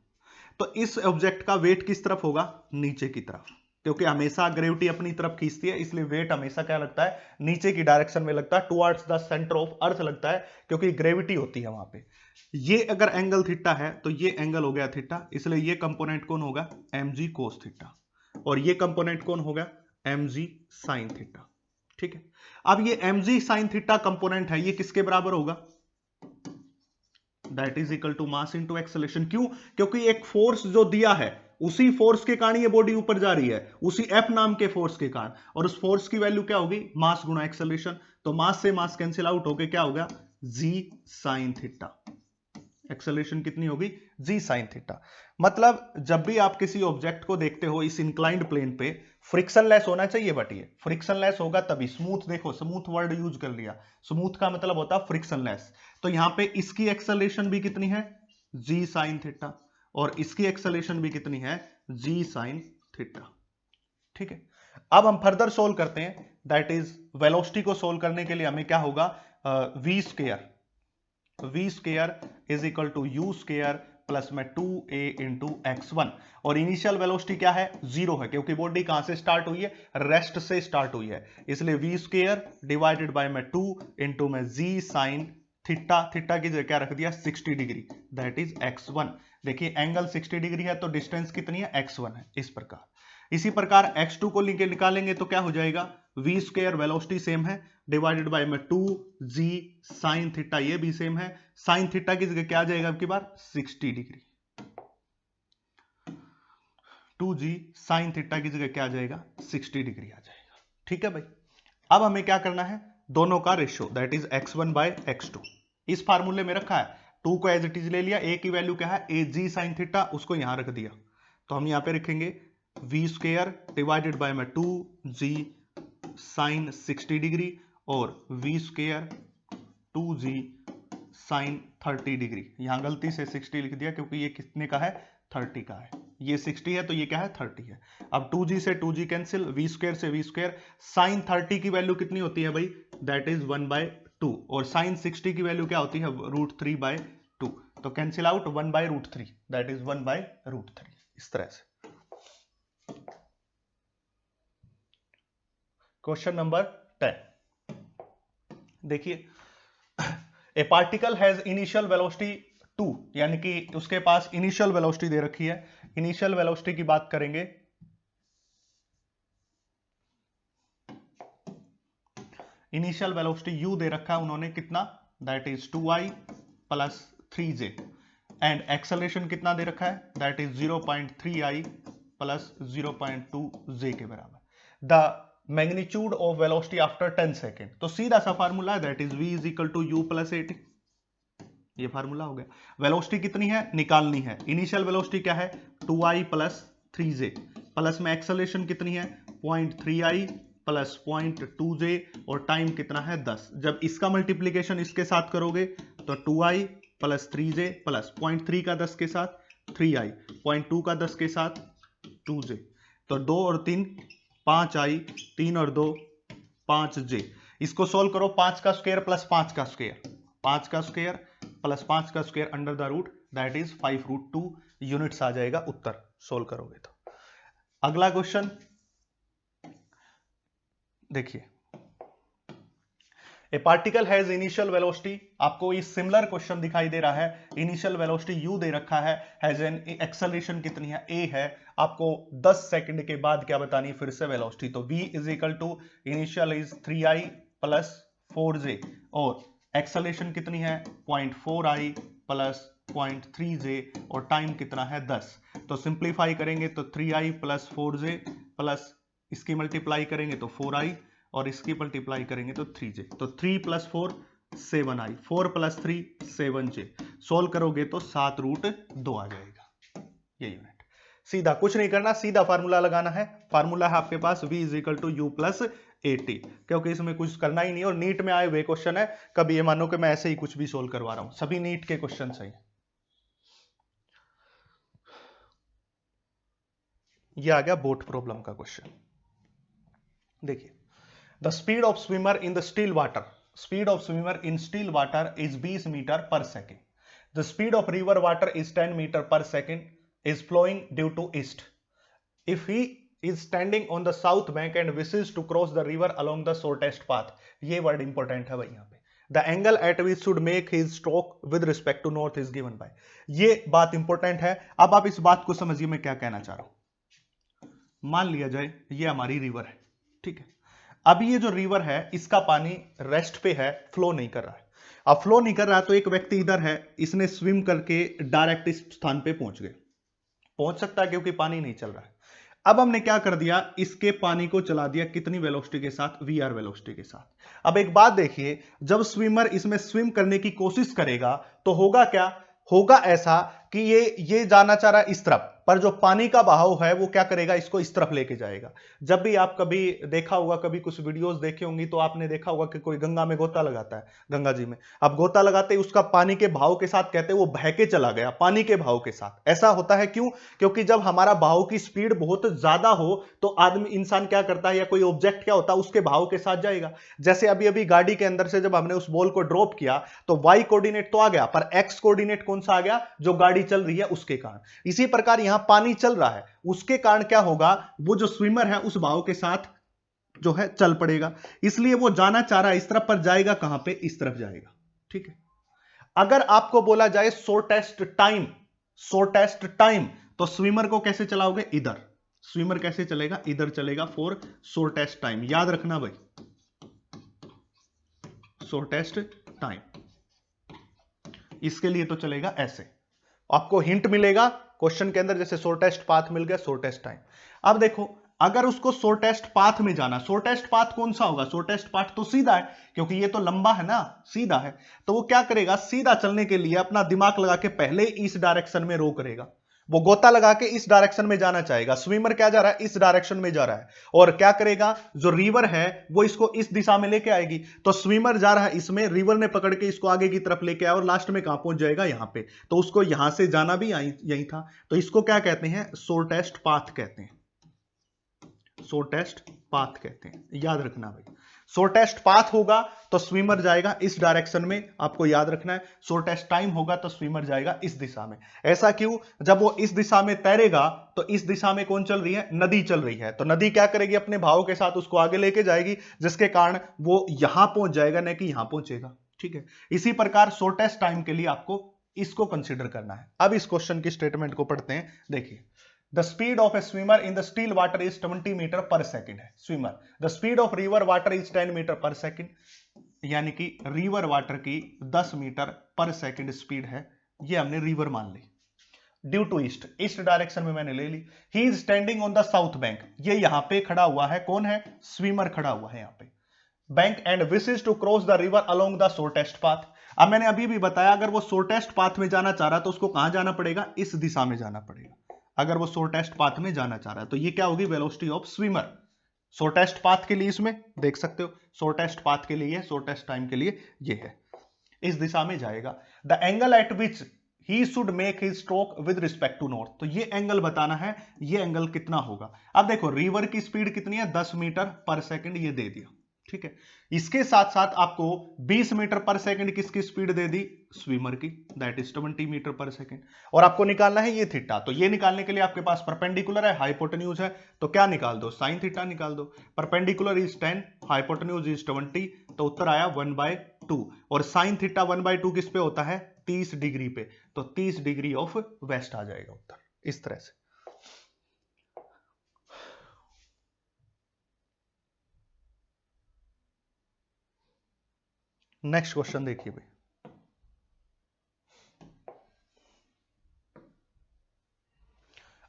तो इस ऑब्जेक्ट का वेट किस तरफ होगा, नीचे की तरफ, क्योंकि हमेशा ग्रेविटी अपनी तरफ खींचती है, इसलिए वेट हमेशा क्या लगता है नीचे की डायरेक्शन में लगता है, towards the centre of earth लगता है, क्योंकि ग्रेविटी होती है वहां पे। ये अगर एंगल थीटा है तो ये एंगल हो गया थीटा, इसलिए ये कंपोनेंट कौन होगा mg कोस थीटा, और ये कंपोनेंट कौन होगा mg साइन थीटा। ठीक है, अब ये mg साइन थीटा कंपोनेंट है, ये किसके बराबर होगा, that is equal to mass into acceleration. क्यों, क्योंकि एक फोर्स जो दिया है उसी फोर्स के कारण ये बॉडी ऊपर जा रही है, उसी F नाम के फोर्स के कारण, और उस फोर्स की वैल्यू क्या होगी मास गुणा एक्सेलरेशन, तो मास से मास कैंसिल आउट होके क्या होगा g साइन थीटा, एक्सेलरेशन कितनी होगी g साइन थीटा। मतलब जब भी आप किसी ऑब्जेक्ट को देखते हो इस इंक्लाइंड प्लेन पे, फ्रिक्शन लेस होना चाहिए, बट ये फ्रिक्शन लेस होगा तभी स्मूथ, देखो स्मूथ वर्ड यूज कर लिया, स्मूथ का मतलब होता है फ्रिक्शन लेस, तो यहां पे इसकी एक्सेलरेशन भी कितनी है g साइन थीटा, और इसकी एक्सेलरेशन भी कितनी है g साइन थीटा। ठीक है, अब हम फर्दर सोल्व करते हैं, दैट इज वेलोसिटी को सोल्व करने के लिए हमें क्या होगा v square is equal to u square plus में 2a इंटू x1, और इनिशियल वेलोसिटी क्या है 0 है, क्योंकि बॉडी कहां से स्टार्ट हुई है रेस्ट से स्टार्ट हुई है, इसलिए v स्क्वायर डिवाइडेड बाय में 2 इंटू में g साइन थीटा, थीटा की जगह क्या रख दिया 60 डिग्री, दैट इज x1। देखिए एंगल 60 डिग्री है तो डिस्टेंस कितनी है x1 है, इस प्रकार। इसी प्रकार x2 को निकालेंगे तो क्या हो जाएगा v स्क्वायर वेलोसिटी सेम है डिवाइडेड बाय में 2g साइन थीटा, ये भी सेम है, साइन थीटा की जगह क्या आ जाएगा आपकी बार 60 डिग्री, 2g साइन थीटा की जगह क्या आ जाएगा 60 डिग्री आ जाएगा। ठीक है भाई, अब हमें क्या करना है दोनों का ratio, that is x1 bye x2, इस फार्मूले में रखा है, 2 को एज इट इज ले लिया, a की वैल्यू क्या है ag साइन थीटा, उसको यहां रख दिया, तो हम यहां पे रखेंगे v स्क्वायर डिवाइडेड बाय में 2g साइन 60 डिग्री और v square 2g sine 30 degree, यहां गलती से 60 लिख दिया क्योंकि ये कितने का है 30 का है, ये 60 है तो ये क्या है 30 है। अब 2g से 2g कैंसिल, v स्क्वायर से v स्क्वायर, साइन 30 की वैल्यू कितनी होती है भाई दैट इज 1/2, और साइन 60 की वैल्यू क्या होती है √3/2, तो कैंसिल आउट 1/√3, दैट इज 1/√3, इस तरह से। क्वेश्चन नंबर 10 देखिए, a particle has initial velocity 2, यानी कि उसके पास इनिशियल वेलोसिटी दे रखी है। इनिशियल वेलोसिटी की बात करेंगे, इनिशियल वेलोसिटी u दे रखा है उन्होंने, कितना, that is 2i plus 3j, and acceleration कितना दे रखा है, that is 0.3i plus 0.2j के बराबर। The magnitude of velocity after 10 second, तो सीधा सा फार्मूला है, that is v is equal to u plus 80, ये फार्मूला हो गया। वेलोसिटी कितनी है निकालनी है, इनिशियल वेलोसिटी क्या है 2i प्लस 3j, प्लस में एक्सेलरेशन कितनी है 0.3i प्लस 0.2j, और टाइम कितना है 10। जब इसका मल्टीप्लीकेशन इसके साथ करोगे तो 2i प्लस 3j प्लस 0.3 का 10 के साथ 3i, 0.2 का 10 के साथ 2j, तो 2 और 3 5i, 3 और 2 5j। इसको सोल्व करो, 5 का स्क्वायर प्लस 5 का स्क्वायर, 5 का स्क्वायर प्लस 5 का square under the root, that is 5√2 units आ जाएगा उत्तर, सोल्व करोगे तो। अगला क्वेश्चन देखिए, a particle has initial velocity, आपको ये सिमिलर क्वेश्चन दिखाई दे रहा है, इनिशियल वेलोसिटी u दे रखा है, हैज एन एक्सेलरेशन कितनी है a है, आपको 10 सेकंड के बाद क्या बतानी है फिर से वेलोसिटी, तो v is equal to initial is 3i plus 4j, और एक्सेलरेशन कितनी है 0.4i प्लस 0.3j, और टाइम कितना है 10। तो सिंप्लीफाई करेंगे तो 3i प्लस 4j प्लस इसकी मल्टीप्लाई करेंगे तो 4i, और इसकी मल्टीप्लाई करेंगे तो 3j, तो 3 plus 4 7i, 4 plus 3 7j, solve करोगे तो 7√2 आ जाएगा ये यूनिट। सीधा कुछ नहीं करना, सीधा फार्मूला लगाना है, फार्मूला है आपके पास v is equal to u plus 80, क्योंकि इसमें कुछ करना ही नहीं, और नीट में आए हुए क्वेश्चन है, कभी ये मानो कि मैं ऐसे ही कुछ भी सोल्व करवा रहा हूं, सभी नीट के क्वेश्चन सही। ये आ गया बोट प्रॉब्लम का क्वेश्चन। देखिए, the speed of swimmer in the still water, speed of swimmer in still water is 20 metre पर second, the speed of river water is 10 metre पर second, is flowing due to east, if he is standing on the south bank and wishes to cross the river along the shortest path, ये word important है भाई यहाँ पे, the angle at which should make his stroke with respect to north is given by, ये बात important है। अब आप इस बात को समझिए मैं क्या कहना चाह रहा हूं, मान लिया जाए ये हमारी रिवर है, ठीक है, अब ये जो रिवर है इसका पानी रेस्ट पे है, फ्लो नहीं कर रहा है, अब फ्लो नहीं कर रहा तो एक व्यक्ति इधर है, इसने स्विम करके डायरेक्ट इस स्थान पे पहुंच गए, पहुंच सकता है क्योंकि पानी नहीं चल रहा है। अब हमने क्या कर दिया, इसके पानी को चला दिया कितनी वेलोसिटी के साथ, वी आर वेलोसिटी के साथ। अब एक बात देखिए, जब स्विमर इसमें स्विम करने की कोशिश करेगा तो होगा क्या, होगा ऐसा कि ये जाना चाह रहा है इस तरफ, पर जो पानी का बहाव है वो क्या करेगा, इसको इस तरफ लेके जाएगा। जब भी आप कभी देखा होगा, कभी कुछ वीडियोस देखे होंगी तो आपने देखा होगा कि कोई गंगा में गोता लगाता है, गंगा जी में, अब गोता लगाते ही उसका पानी के भाव के साथ कहते हैं वो बह के चला गया, पानी के भाव के साथ। ऐसा होता है क्यों, क्योंकि जब हमारा भाव की स्पीड बहुत ज्यादा हो तो आदमी, इंसान क्या करता है, या कोई ऑब्जेक्ट क्या होता है, उसके भाव के साथ जाएगा। जैसे अभी अभी गाड़ी के अंदर से जब हमने उस बॉल को ड्रॉप किया तो वाई कोऑर्डिनेट तो आ गया, पर एक्स कोऑर्डिनेट कौन सा आ गया, जो गाड़ी चल रही है उसके कारण। इसी प्रकार यहां पानी चल रहा है, उसके कारण क्या होगा, वो जो स्विमर है उस भाव के साथ जो है चल पड़ेगा, इसलिए वो जाना चाह रहा है इस तरफ, पर जाएगा कहां पे, इस तरफ जाएगा, ठीक है। अगर आपको बोला जाए शॉर्टेस्ट टाइम, शॉर्टेस्ट टाइम, तो स्विमर को कैसे चलाओगे, इधर, स्विमर कैसे चलेगा, इधर चलेगा फॉर शॉर्टेस्ट टाइम, याद रखना भाई, शॉर्टेस्ट टाइम, इसके लिए तो चलेगा ऐसे। आपको हिंट मिलेगा क्वेश्चन के अंदर, जैसे शॉर्टेस्ट पाथ मिल गया, शॉर्टेस्ट टाइम। अब देखो, अगर उसको शॉर्टेस्ट पाथ में जाना, शॉर्टेस्ट पाथ कौन सा होगा, शॉर्टेस्ट पाथ तो सीधा है, क्योंकि ये तो लंबा है ना, सीधा है, तो वो क्या करेगा, सीधा चलने के लिए अपना दिमाग लगा के पहले इस डायरेक्शन में रो करेगा, वो गोता लगा के इस डायरेक्शन में जाना चाहेगा। स्विमर क्या जा रहा है, इस डायरेक्शन में जा रहा है, और क्या करेगा, जो रिवर है वो इसको इस दिशा में लेके आएगी, तो स्विमर जा रहा है इसमें, रिवर ने पकड़ के इसको आगे की तरफ लेके आया और लास्ट में कहां पहुंच जाएगा, यहां पे, तो उसको यहां से जाना भी यही था, तो इसको क्या कहते हैं, शॉर्टेस्ट पाथ कहते हैं, शॉर्टेस्ट पाथ कहते हैं, याद रखना भाई, शॉर्टेस्ट पाथ होगा तो स्विमर जाएगा इस डायरेक्शन में, आपको याद रखना है। शॉर्टेस्ट टाइम होगा तो स्विमर जाएगा इस दिशा में। ऐसा क्यों? जब वो इस दिशा में तैरेगा तो इस दिशा में कौन चल रही है? नदी चल रही है। तो नदी क्या करेगी? अपने भाव के साथ उसको आगे लेके जाएगी, जिसके कारण वो यहां पहुंच जाएगा, न कि यहां पहुंचेगा। ठीक है, इसी प्रकार शॉर्टेस्ट टाइम के लिए आपको इसको कंसीडर करना है। अब इस क्वेश्चन की स्टेटमेंट को पढ़ते हैं। देखिए, the speed of a swimmer in the still water is 20 metre पर सेकेंड है swimmer. The speed of river water is 10 metre पर सेकेंड, यानी कि रिवर वाटर की 10 मीटर पर सेकेंड स्पीड है। ये हमने रिवर मान ली। Due to east, east direction में मैंने ले ली। He is standing on the south bank, ये यहां पे खड़ा हुआ है। कौन है? स्विमर खड़ा हुआ है यहां पे bank, and wishes to cross the river along the shortest path. अब मैंने अभी भी बताया, अगर वो शॉर्टेस्ट पाथ में जाना चाह रहा है तो उसको कहां जाना पड़ेगा? इस दिशा में जाना पड़ेगा। अगर वो शॉर्टेस्ट पाथ में जाना चाह रहा है तो ये क्या होगी? Velocity of swimmer. Shortest path के लिए इसमें देख सकते हो, शॉर्टेस्ट पाथ के लिए, शॉर्टेस्ट टाइम के लिए ये है, इस दिशा में जाएगा। The angle at which he should make his stroke with respect to north, तो ये एंगल बताना है, ये एंगल कितना होगा। अब देखो, रिवर की स्पीड कितनी है? 10 मीटर पर सेकंड, ये दे दिया। ठीक है, इसके साथ साथ आपको 20 मीटर पर सेकंड किसकी स्पीड दे दी? स्विमर की, दैट इज 20 मीटर पर सेकंड। और आपको निकालना है ये थीटा, तो ये निकालने के लिए आपके पास परपेंडिकुलर है, हाइपोटेन्यूज है, तो क्या निकाल दो? साइन थीटा निकाल दो। परपेंडिकुलर इज 10, हाइपोटेन्यूज इज 20, तो उत्तर आया 1/2। और साइन थीटा 1/2 किस पे होता है? 30 डिग्री पे, तो 30 डिग्री ऑफ वेस्ट आ जाएगा उत्तर, इस तरह से। नेक्स्ट क्वेश्चन देखिए भाई,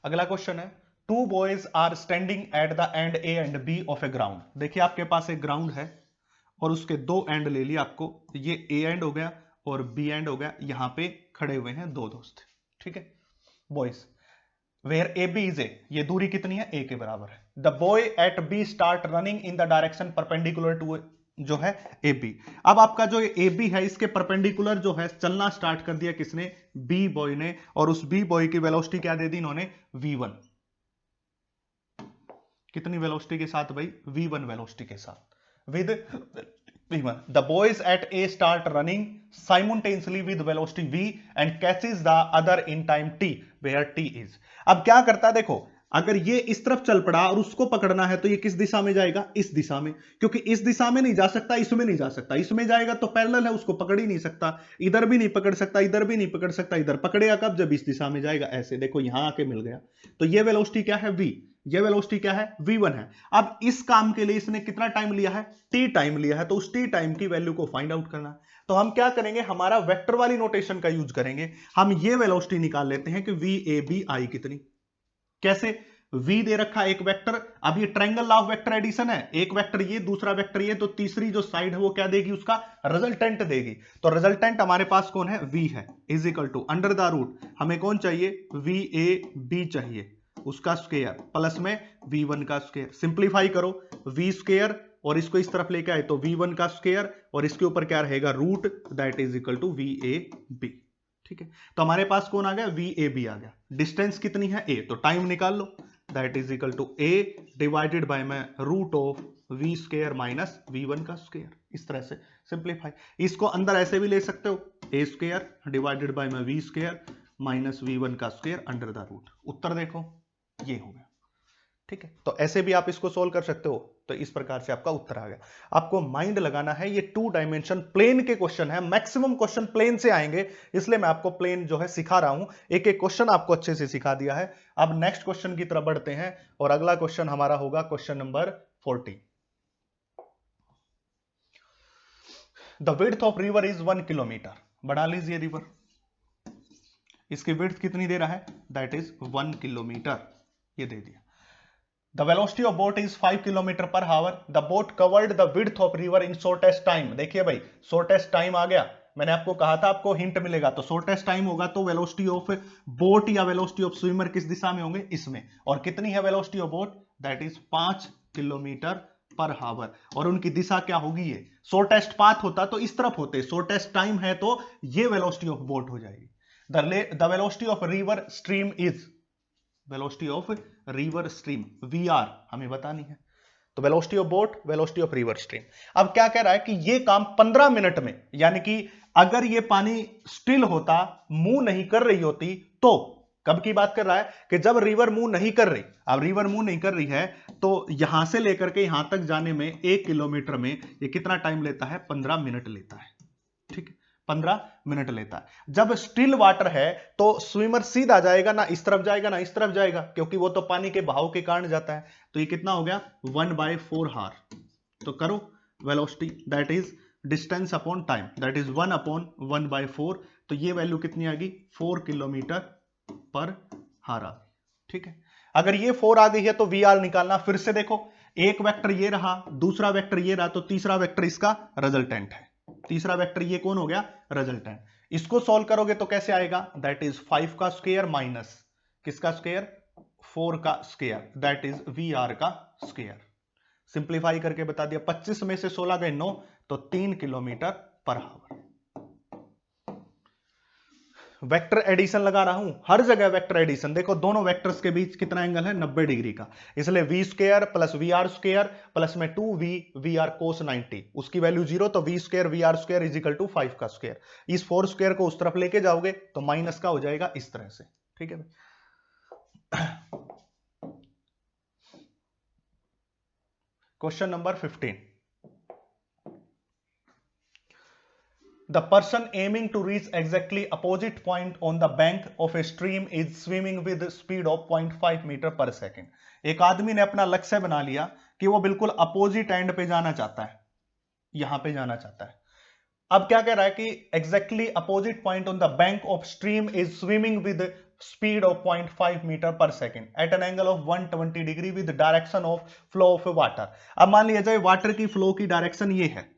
अगला क्वेश्चन है, two boys are standing at the end A and B of a ground. देखिए, आपके पास एक ग्राउंड है और उसके दो एंड ले लिया आपको, ये ए एंड हो गया और बी एंड हो गया। यहां पे खड़े हुए हैं दो दोस्त, ठीक है, boys. Where A B is A, ये दूरी कितनी है? ए के बराबर है। The boy at B start running in the direction perpendicular to जो है ए बी। अब आपका जो ए बी है, इसके परपेंडिकुलर जो है चलना स्टार्ट कर दिया किसने? बी बॉय ने। और उस बी बॉय की वेलोसिटी क्या दे दी इन्होंने? v1। कितनी वेलोसिटी के साथ भाई? v1 वेलोसिटी के साथ, with v1। The boys at a start running simultaneously with velocity v and catches the other in time t where t is. अब क्या करता है? देखो, अगर ये इस तरफ चल पड़ा और उसको पकड़ना है तो ये किस दिशा में जाएगा? इस दिशा में, क्योंकि इस दिशा में नहीं जा सकता, इसमें नहीं जा सकता। इसमें जाएगा तो पैरेलल है, उसको पकड़ ही नहीं सकता। इधर भी नहीं पकड़ सकता, इधर भी नहीं पकड़ सकता। इधर पकड़ेगा कब? जब इस दिशा में जाएगा। ऐसे देखो, यहां आके मिल गया। तो ये वेलोसिटी क्या है? v। ये वेलोसिटी क्या है? v1 है। अब इस काम के लिए इसने कितना टाइम लिया है? t टाइम लिया है। तो उस t टाइम की वैल्यू को फाइंड आउट करना है। तो हम क्या करेंगे? हमारा वेक्टर वाली नोटेशन का यूज करेंगे। हम ये वेलोसिटी निकाल लेते हैं कि v a b i कितनी। कैसे? v दे रखा एक वेक्टर। अब ये triangle law of vector addition है, एक वेक्टर ये, दूसरा वेक्टर ये, तो तीसरी जो साइड है वो क्या देगी? उसका रिजल्टेंट देगी। तो रिजल्टेंट हमारे पास कौन है? v है, is equal to under the root, हमें कौन चाहिए? v a b चाहिए, उसका स्क्वायर प्लस में v1 का स्क्वायर। सिंप्लीफाई करो, v स्क्वायर और इसको इस तरफ लेके आए तो v1 का स्क्वायर और इसके ऊपर क्या रहेगा? Root, that is equal to v a b। ठीक है, तो हमारे पास कौन आ गया? v a b आ गया। डिस्टेंस कितनी है? a, तो टाइम निकाल लो, that is equal to a divided by में root of v square minus v1 का स्क्वायर। इस तरह से सिंप्लीफाई। इसको अंदर ऐसे भी ले सकते हो, a स्क्वायर डिवाइडेड बाय में v स्क्वायर माइनस v1 का स्क्वायर अंडर द रूट। उत्तर देखो, ये हो गया। ठीक है, तो ऐसे भी आप इसको सोल्व कर सकते हो। तो इस प्रकार से आपका उत्तर आ गया। आपको माइंड लगाना है, ये 2 डायमेंशन प्लेन के क्वेश्चन है, मैक्सिमम क्वेश्चन प्लेन से आएंगे, इसलिए मैं आपको प्लेन जो है सिखा रहा हूं। एक एक क्वेश्चन आपको अच्छे से सिखा दिया है। अब नेक्स्ट क्वेश्चन की तरफ बढ़ते हैं और अगला क्वेश्चन हमारा होगा question number 40। The width of river is 1 kilometre. बढ़ा लीजिए रिवर, इसकी विड्थ कितनी दे रहा है? दैट इज 1 किलोमीटर, ये दे दिया। The velocity of boat is 5 kilometre per hour. The boat covered the width of river in shortest time। देखिए भाई, shortest time आ गया। मैंने आपको कहा था आपको हिंट मिलेगा, तो shortest time होगा तो velocity of boat या velocity of swimmer किस दिशा में होंगे? इसमें। और कितनी है velocity of boat? That is 5 kilometre per हावर। और उनकी दिशा क्या होगी? ये shortest path होता तो इस तरफ होते, shortest time है तो ये velocity of boat हो जाएगी। The velocity of river stream is, velocity of river stream V R हमें बतानी है। तो velocity of boat, velocity of river stream. अब क्या कह रहा है कि ये काम 15 मिनट में, यानी कि अगर ये पानी स्टिल होता, मूव नहीं कर रही होती, तो कब की बात कर रहा है कि जब रिवर मूव नहीं कर रही। अब रिवर मूव नहीं कर रही है तो यहां से लेकर के यहां तक जाने में 1 किलोमीटर में ये कितना टाइम लेता है? 15 मिनट लेता है। ठीक है, 15 मिनट लेता है। जब स्टिल वाटर है तो स्विमर सीधा जाएगा, ना इस तरफ जाएगा ना इस तरफ जाएगा, क्योंकि वो तो पानी के बहाव के कारण जाता है। तो ये कितना हो गया? 1/4 हार। तो करो velocity, that is distance upon time, that is 1/1/4। तो ये वैल्यू कितनी आ गई? 4 किलोमीटर पर हार आ गई। ठीक है, अगर ये 4 आ गई है तो वी आर निकालना। फिर से देखो, एक वेक्टर ये रहा, दूसरा वेक्टर ये रहा, तो तीसरा वेक्टर इसका रिजल्टेंट है। तीसरा वेक्टर ये कौन हो गया? रिजल्टेंट। इसको सॉल्व करोगे तो कैसे आएगा? दैट इज 5 का स्क्वायर माइनस किसका स्क्वायर? 4 का square, that is V R का स्क्वायर। सिंप्लीफाई करके बता दिया, 25 में से 16 गए 9, तो 3 kilometre per hour. Vector addition लगा रहा हूं, हर जगह वेक्टर एडिशन। देखो दोनों वेक्टर्स के बीच कितना एंगल है? 90 डिग्री का। इसलिए V square plus V R square plus में 2v वी आर कोस 90, उसकी वैल्यू 0, तो V square V R square is equal to 5 का स्क्वायर। इस 4 स्क्वायर को उस तरफ लेके जाओगे तो माइनस का हो जाएगा इस तरह से। ठीक है भाई। Question number 15। The person aiming to reach exactly opposite point on the bank of a stream is swimming with speed of 0.5 metre पर सेकेंड। एक आदमी ने अपना लक्ष्य बना लिया कि वो बिल्कुल अपोजिट एंड पे जाना चाहता है, यहां पे जाना चाहता है। अब क्या कह रहा है कि exactly opposite point on the bank of stream is swimming with speed of 0.5 metre पर second at an angle of 120 degree with direction of flow of water. अब मान लिया जाए वाटर की फ्लो की डायरेक्शन ये है,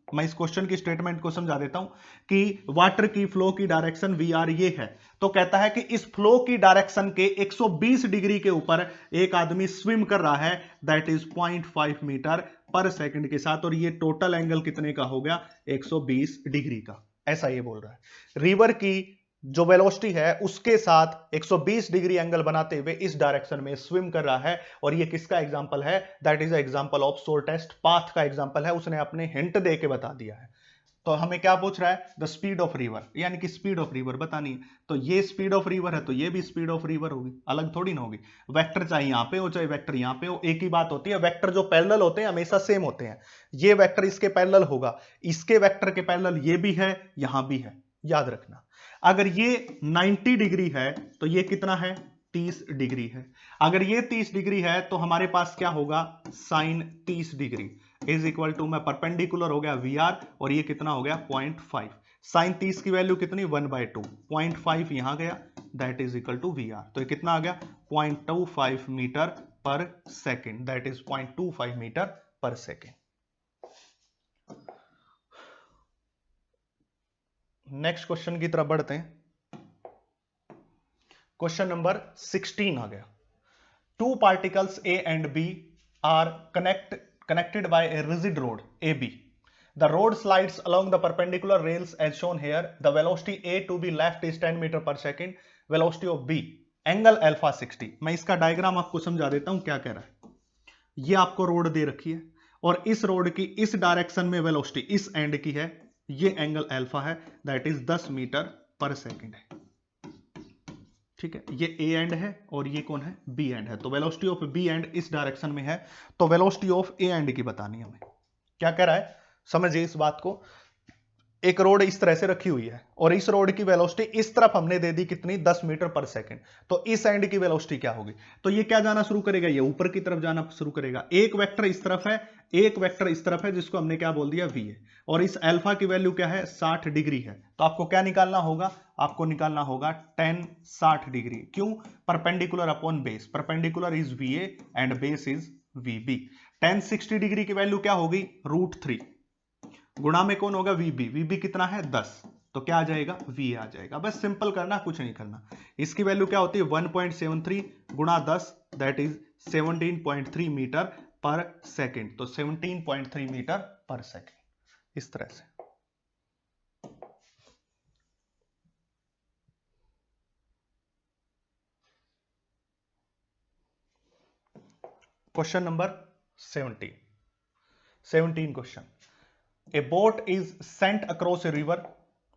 मैं इस क्वेश्चन की स्टेटमेंट को समझा देता हूं कि वाटर की फ्लो की डायरेक्शन वी आर ये है। तो कहता है कि इस फ्लो की डायरेक्शन के 120 डिग्री के ऊपर एक आदमी स्विम कर रहा है, दैट इज 0.5 मीटर पर सेकंड के साथ, और ये टोटल एंगल कितने का हो गया? 120 डिग्री का। ऐसा ये बोल रहा है। रिवर की जो वेलोसिटी है उसके साथ 120 डिग्री एंगल बनाते हुए इस डायरेक्शन में स्विम कर रहा है, और ये किसका एग्जांपल है? That is example of shortest path का एग्जांपल है। उसने अपने हिंट दे के बता दिया है। तो हमें क्या पूछ रहा है? द स्पीड ऑफ रिवर, यानी कि स्पीड ऑफ रिवर बतानी है। तो ये स्पीड ऑफ रिवर है तो ये भी स्पीड ऑफ रिवर होगी, अलग थोड़ी ना होगी। वेक्टर चाहे यहां पे हो चाहे वेक्टर यहां पे हो, एक ही बात होती है। वेक्टर जो पैरेलल होते हैं हमेशा सेम होते हैं। ये वेक्टर इसके पैरेलल होगा, इसके वेक्टर के पैरेलल ये भी है, यहां भी है, याद रखना। अगर ये 90 डिग्री है तो ये कितना है? 30 डिग्री है। अगर ये 30 डिग्री है तो हमारे पास क्या होगा? Sine 30 degree is equal to, में परपेंडिकुलर हो गया वी आर, और ये कितना हो गया? 0.5। साइन 30 की वैल्यू कितनी? 1/2। 0.5 यहां गया, that is equal to V R. तो ये कितना आ गया? 0.25 मीटर पर सेकेंड, दैट इज 0.25 मीटर पर सेकेंड। नेक्स्ट क्वेश्चन की तरफ बढ़ते हैं। क्वेश्चन नंबर 16 आ गया। Two particles A and B are connected by a rigid road AB. The road slides along the perpendicular rails as shown here. The velocity A to be left is 10 metre पर second, velocity of B angle alpha 60। मैं इसका diagram आपको समझा देता हूं क्या कह रहा है। ये आपको रोड दे रखी है और इस रोड की इस डायरेक्शन में वेलोसिटी इस एंड की है, ये एंगल अल्फा है, दैट इज 10 मीटर पर सेकेंड है। ठीक है, ये ए एंड है और ये कौन है? बी एंड है। तो वेलोसिटी ऑफ बी एंड इस डायरेक्शन में है, तो वेलोसिटी ऑफ ए एंड की बतानी है हमें। क्या कह रहा है समझिए इस बात को। एक रोड इस तरह से रखी हुई है और इस रोड की वेलोसिटी इस तरफ हमने दे दी कितनी? 10 मीटर पर सेकंड। तो इस एंड की वेलोसिटी क्या होगी? तो ये क्या जाना शुरू करेगा? ये ऊपर की तरफ जाना शुरू करेगा। एक वेक्टर इस तरफ है, एक वेक्टर इस तरफ है, जिसको हमने क्या बोल दिया? वी है। और इस अल्फा की वैल्यू क्या है? 60 डिग्री है। तो आपको क्या निकालना होगा? आपको निकालना होगा tan 60 डिग्री। क्यों? Perpendicular upon base. Perpendicular is V A and base is V B. tan 60 degree की वैल्यू क्या होगी? √3 गुणा में कौन होगा? वीबी। वीबी कितना है? 10। तो क्या आ जाएगा? वी आ जाएगा। बस सिंपल करना, कुछ नहीं करना। इसकी वैल्यू क्या होती है? 1.73 गुणा 10, दैट इज 17.3 मीटर पर सेकेंड। तो 17.3 मीटर पर सेकेंड, इस तरह से। Question number 17 question. A boat is sent across a river.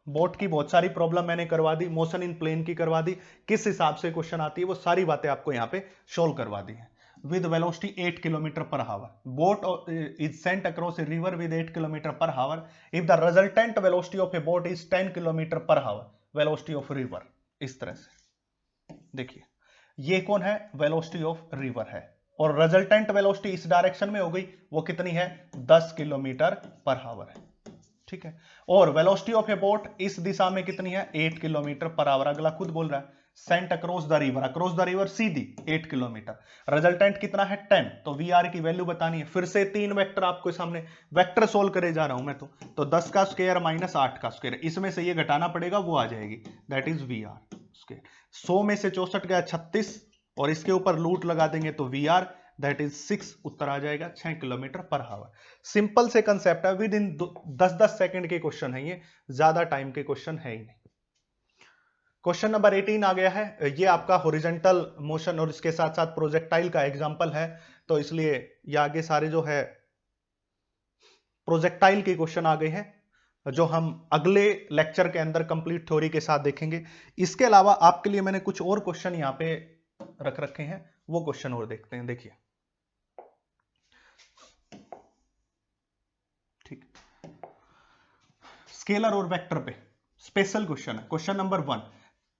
Boat की बहुत सारी प्रॉब्लम मैंने करवा दी, मोशन इन प्लेन की करवा दी, किस हिसाब से क्वेश्चन आती है वो सारी बातें आपको यहां पे सोल्व करवा दी है। With velocity 8 kilometre per hour, boat is sent across a river with 8 kilometre per hour if the resultant velocity of a boat is 10 kilometre per hour, velocity of river. इस तरह से देखिए, ये कौन है, वेलोसिटी ऑफ रिवर है, और resultant velocity इस डायरेक्शन में हो गई, वो कितनी है, 10 किलोमीटर पर हावर है, ठीक है। और वेलोसिटी ऑफ ए बोट इस दिशा में कितनी है, 8 किलोमीटर पर आवर। अगला खुद बोल रहा है Saint across the river, across the river Sidhi 8 kilometre, resultant कितना है 10, तो वी आर की वैल्यू बतानी है। फिर से 3 वेक्टर आपको सामने, वेक्टर सोल्व करे जा रहा हूं मैं तो 10 का स्क्वायर माइनस 8 का स्क्वायर, इसमें से ये घटाना पड़ेगा, वो आ जाएगी, that is V R square. 100 में से 64 गया 36, और इसके ऊपर लूट लगा देंगे तो वी आर दैट इज 6, उत्तर आ जाएगा 6 किलोमीटर पर हावर। सिंपल से कंसेप्ट है, विद इन 10-10 सेकंड के क्वेश्चन है ये, ज्यादा टाइम के क्वेश्चन है ही नहीं। क्वेश्चन नंबर 18 आ गया है, ये आपका हॉरिजॉन्टल मोशन और इसके साथ साथ प्रोजेक्टाइल का एग्जांपल है, तो इसलिए ये आगे सारे जो है प्रोजेक्टाइल के क्वेश्चन आ गए हैं, जो हम अगले लेक्चर के अंदर कंप्लीट थ्योरी के साथ देखेंगे। इसके अलावा आपके लिए मैंने कुछ और क्वेश्चन यहां पे रख रखे हैं, वो क्वेश्चन और देखते हैं। देखिए, ठीक, स्केलर और वेक्टर पे स्पेशल क्वेश्चन है। क्वेश्चन नंबर 1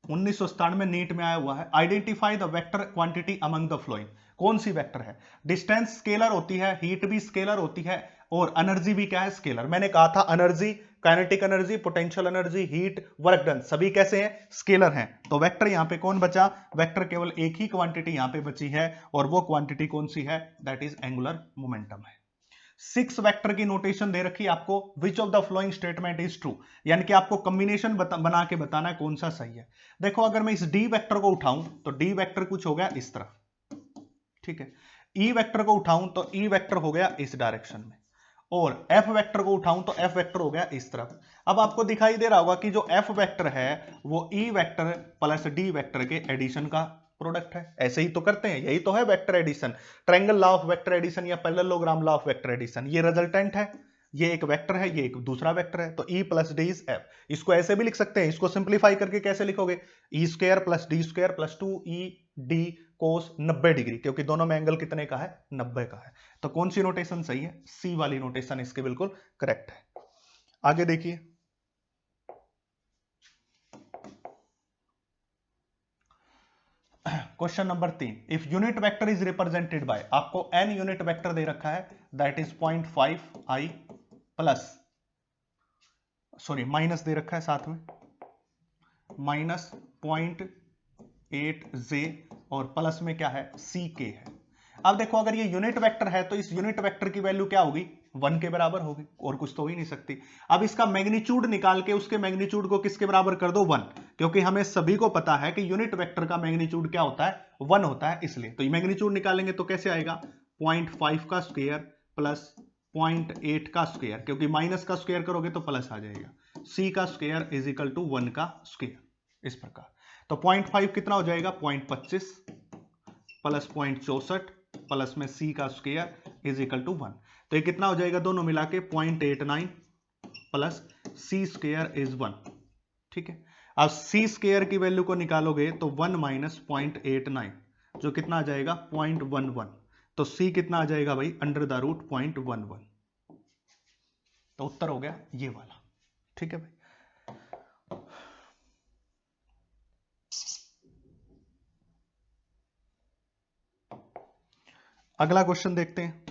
1997 में नीट में आया हुआ है, identify the vector quantity among the flowing. कौन सी वेक्टर है, डिस्टेंस स्केलर होती है, हीट भी स्केलर होती है, और एनर्जी भी क्या है, स्केलर। मैंने कहा था energy, kinetic energy, potential energy, heat, work done, सभी कैसे हैं, स्केलर हैं। तो वेक्टर यहां पे कौन बचा, वेक्टर केवल एक ही क्वांटिटी यहां पे बची है, और वो क्वांटिटी कौन सी है, दैट इज एंगुलर मोमेंटम है। 6 वेक्टर की नोटेशन दे रखी है आपको, which of the following statement is true, यानी कि आपको कॉम्बिनेशन बना के बताना है कौन सा सही है। देखो, अगर मैं इस डी वेक्टर को उठाऊं तो डी वेक्टर कुछ हो गया इस तरफ, ठीक है। ई वेक्टर को उठाऊं तो ई वेक्टर हो गया इस डायरेक्शन में, और एफ वेक्टर को उठाऊं तो एफ वेक्टर हो गया इस तरफ। अब आपको दिखाई दे रहा होगा कि जो एफ वेक्टर है वो E vector plus D vector के एडिशन का प्रोडक्ट है। ऐसे ही तो करते हैं, यही तो है vector addition, triangle law of vector addition या parallelogram law of vector addition. ये रिजल्टेंट है, ये एक वेक्टर है, ये एक दूसरा वेक्टर है, तो E plus D is F. इसको ऐसे भी लिख सकते हैं, इसको सिंप्लीफाई करके कैसे लिखोगे, E square plus D square plus 2 E D cos 90 degree, क्योंकि दोनों में एंगल कितने का है, 90 का है। तो कौन सी नोटेशन सही है, सी वाली नोटेशन इसके बिल्कुल करेक्ट है। आगे देखिए, question number 3, if unit vector is represented by, आपको एन यूनिट वेक्टर दे रखा है, that is 0.5 I plus, sorry minus दे रखा है साथ में, माइनस 0.8 जे, और प्लस में क्या है, सी के है। अब देखो, अगर ये यूनिट वेक्टर है तो इस यूनिट वेक्टर की वैल्यू क्या होगी, 1 के बराबर होगी, और कुछ तो हो ही नहीं सकती। अब इसका मैग्नीट्यूड निकाल के उसके मैग्नीट्यूड को किसके बराबर कर दो, 1, क्योंकि हमें सभी को पता है कि यूनिट वेक्टर का मैग्नीट्यूड क्या होता है, 1 होता है, इसलिए तो ये मैग्नीट्यूड निकालेंगे तो कैसे आएगा, 0.5 का स्क्वायर प्लस 0.8 का स्क्वायर, क्योंकि माइनस का स्क्वायर करोगे तो प्लस आ जाएगा, सी का स्क्वायर इज इक्वल टू 1 का स्क्वायर, इस प्रकार। तो 0.5 कितना हो जाएगा, 0.25 प्लस 0.64 प्लस में सी का स्क्वायर इज इक्वल टू 1, तो ये कितना हो जाएगा, दोनों मिला के 0.89 प्लस सी स्क्वायर इज 1, ठीक है। अब सी स्क्वायर की वैल्यू को निकालोगे तो 1 माइनस 0.89, जो कितना आ जाएगा 0.11, तो सी कितना आ जाएगा भाई, अंडर द रूट 0.11, तो उत्तर हो गया ये वाला, ठीक है भाई। अगला क्वेश्चन देखते हैं,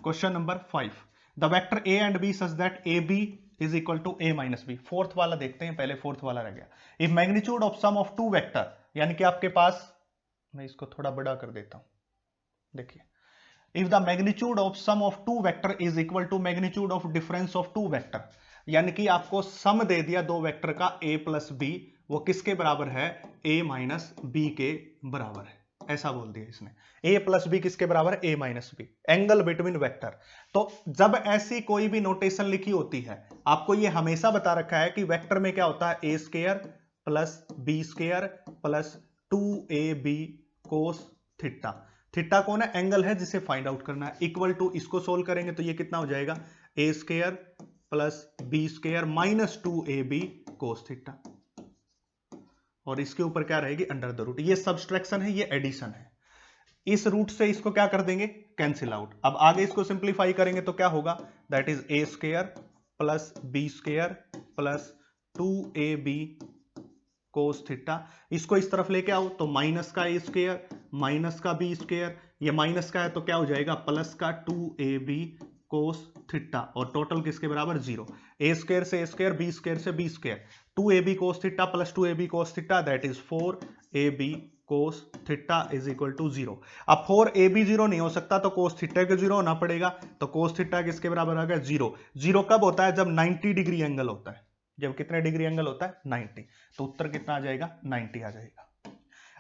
question number 5, the vector A and B such that A B is equal to A minus B. Fourth वाला देखते हैं, पहले फोर्थ वाला रह गया। If magnitude of sum of two vector, यानी कि आपके पास, मैं इसको थोड़ा बड़ा कर देता हूं, देखिए, if the magnitude of sum of two vector is equal to magnitude of difference of two vector, यानी कि आपको सम दे दिया दो वेक्टर का a प्लस बी, वो किसके बराबर है, a माइनस बी के बराबर है, ऐसा बोल दिया इसने। a प्लस बी किसके बराबर है, a minus B, angle between vector. तो जब ऐसी कोई भी नोटेशन लिखी होती है, आपको ये हमेशा बता रखा है कि वेक्टर में क्या होता है, a square plus B square plus 2ab cos theta, theta कौन है? एंगल है जिसे फाइंड आउट करना है। इक्वल टू, इसको सोल्व करेंगे तो ये कितना हो जाएगा, A square plus B square minus 2ab cos theta, और इसके ऊपर क्या रहेगी, अंडर द रूट। ये सब्सट्रैक्शन है, ये एडिशन है। इस रूट से इसको क्या कर देंगे, कैंसिल आउट। अब आगे इसको सिंप्लीफाई करेंगे तो क्या होगा, that is A square plus B square plus 2ab cos theta. इसको इस तरफ लेके आओ तो माइनस का ए स्क्वायर माइनस का बी स्क्वायर, ये माइनस का है तो क्या हो जाएगा, प्लस का 2ab कोस थीटा, और टोटल किसके बराबर, 0। ए स्क्वायर से ए स्क्वायर, बी स्क्वायर से B square, 2ab cos theta plus 2ab cos theta, that is 4ab cos theta is equal to 0। अब 4ab 0 नहीं हो सकता तो कोस थीटा के 0 होना पड़ेगा, तो कोस थीटा किसके बराबर आ गया, 0। 0 कब होता है, जब 90 डिग्री एंगल होता है। जब कितने डिग्री एंगल होता है, 90। तो उत्तर कितना आ जाएगा, 90 आ जाएगा।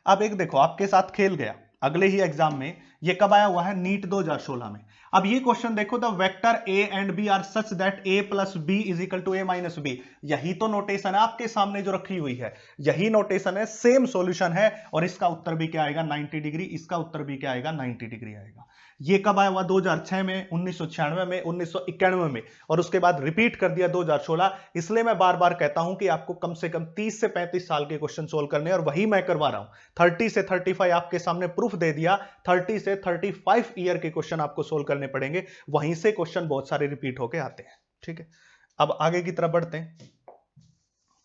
अब एक देखो, आपके साथ खेल गया अगले ही एग्जाम में, ये कब आया हुआ है, नीट 2016 में। अब ये क्वेश्चन देखो, the vector A and B are such that A plus B is equal to A minus B. यही तो नोटेशन है आपके सामने जो रखी हुई है, यही नोटेशन है, सेम सॉल्यूशन है, और इसका उत्तर भी क्या आएगा, 90 डिग्री। इसका उत्तर भी क्या आएगा, 90 डिग्री आएगा। ये कब आया हुआ, 2006 में, 1996 में, 1991 में, और उसके बाद रिपीट कर दिया 2016। इसलिए मैं बार बार कहता हूं कि आपको कम से कम 30 से 35 साल के क्वेश्चन सोल्व करने, और वही मैं करवा रहा हूं। 30 से 35 आपके सामने प्रूफ दे दिया, 30 से 35 ईयर के क्वेश्चन आपको सोल्व करने पड़ेंगे, वहीं से क्वेश्चन बहुत सारे रिपीट होके आते हैं। ठीक है, अब आगे की तरफ बढ़ते हैं,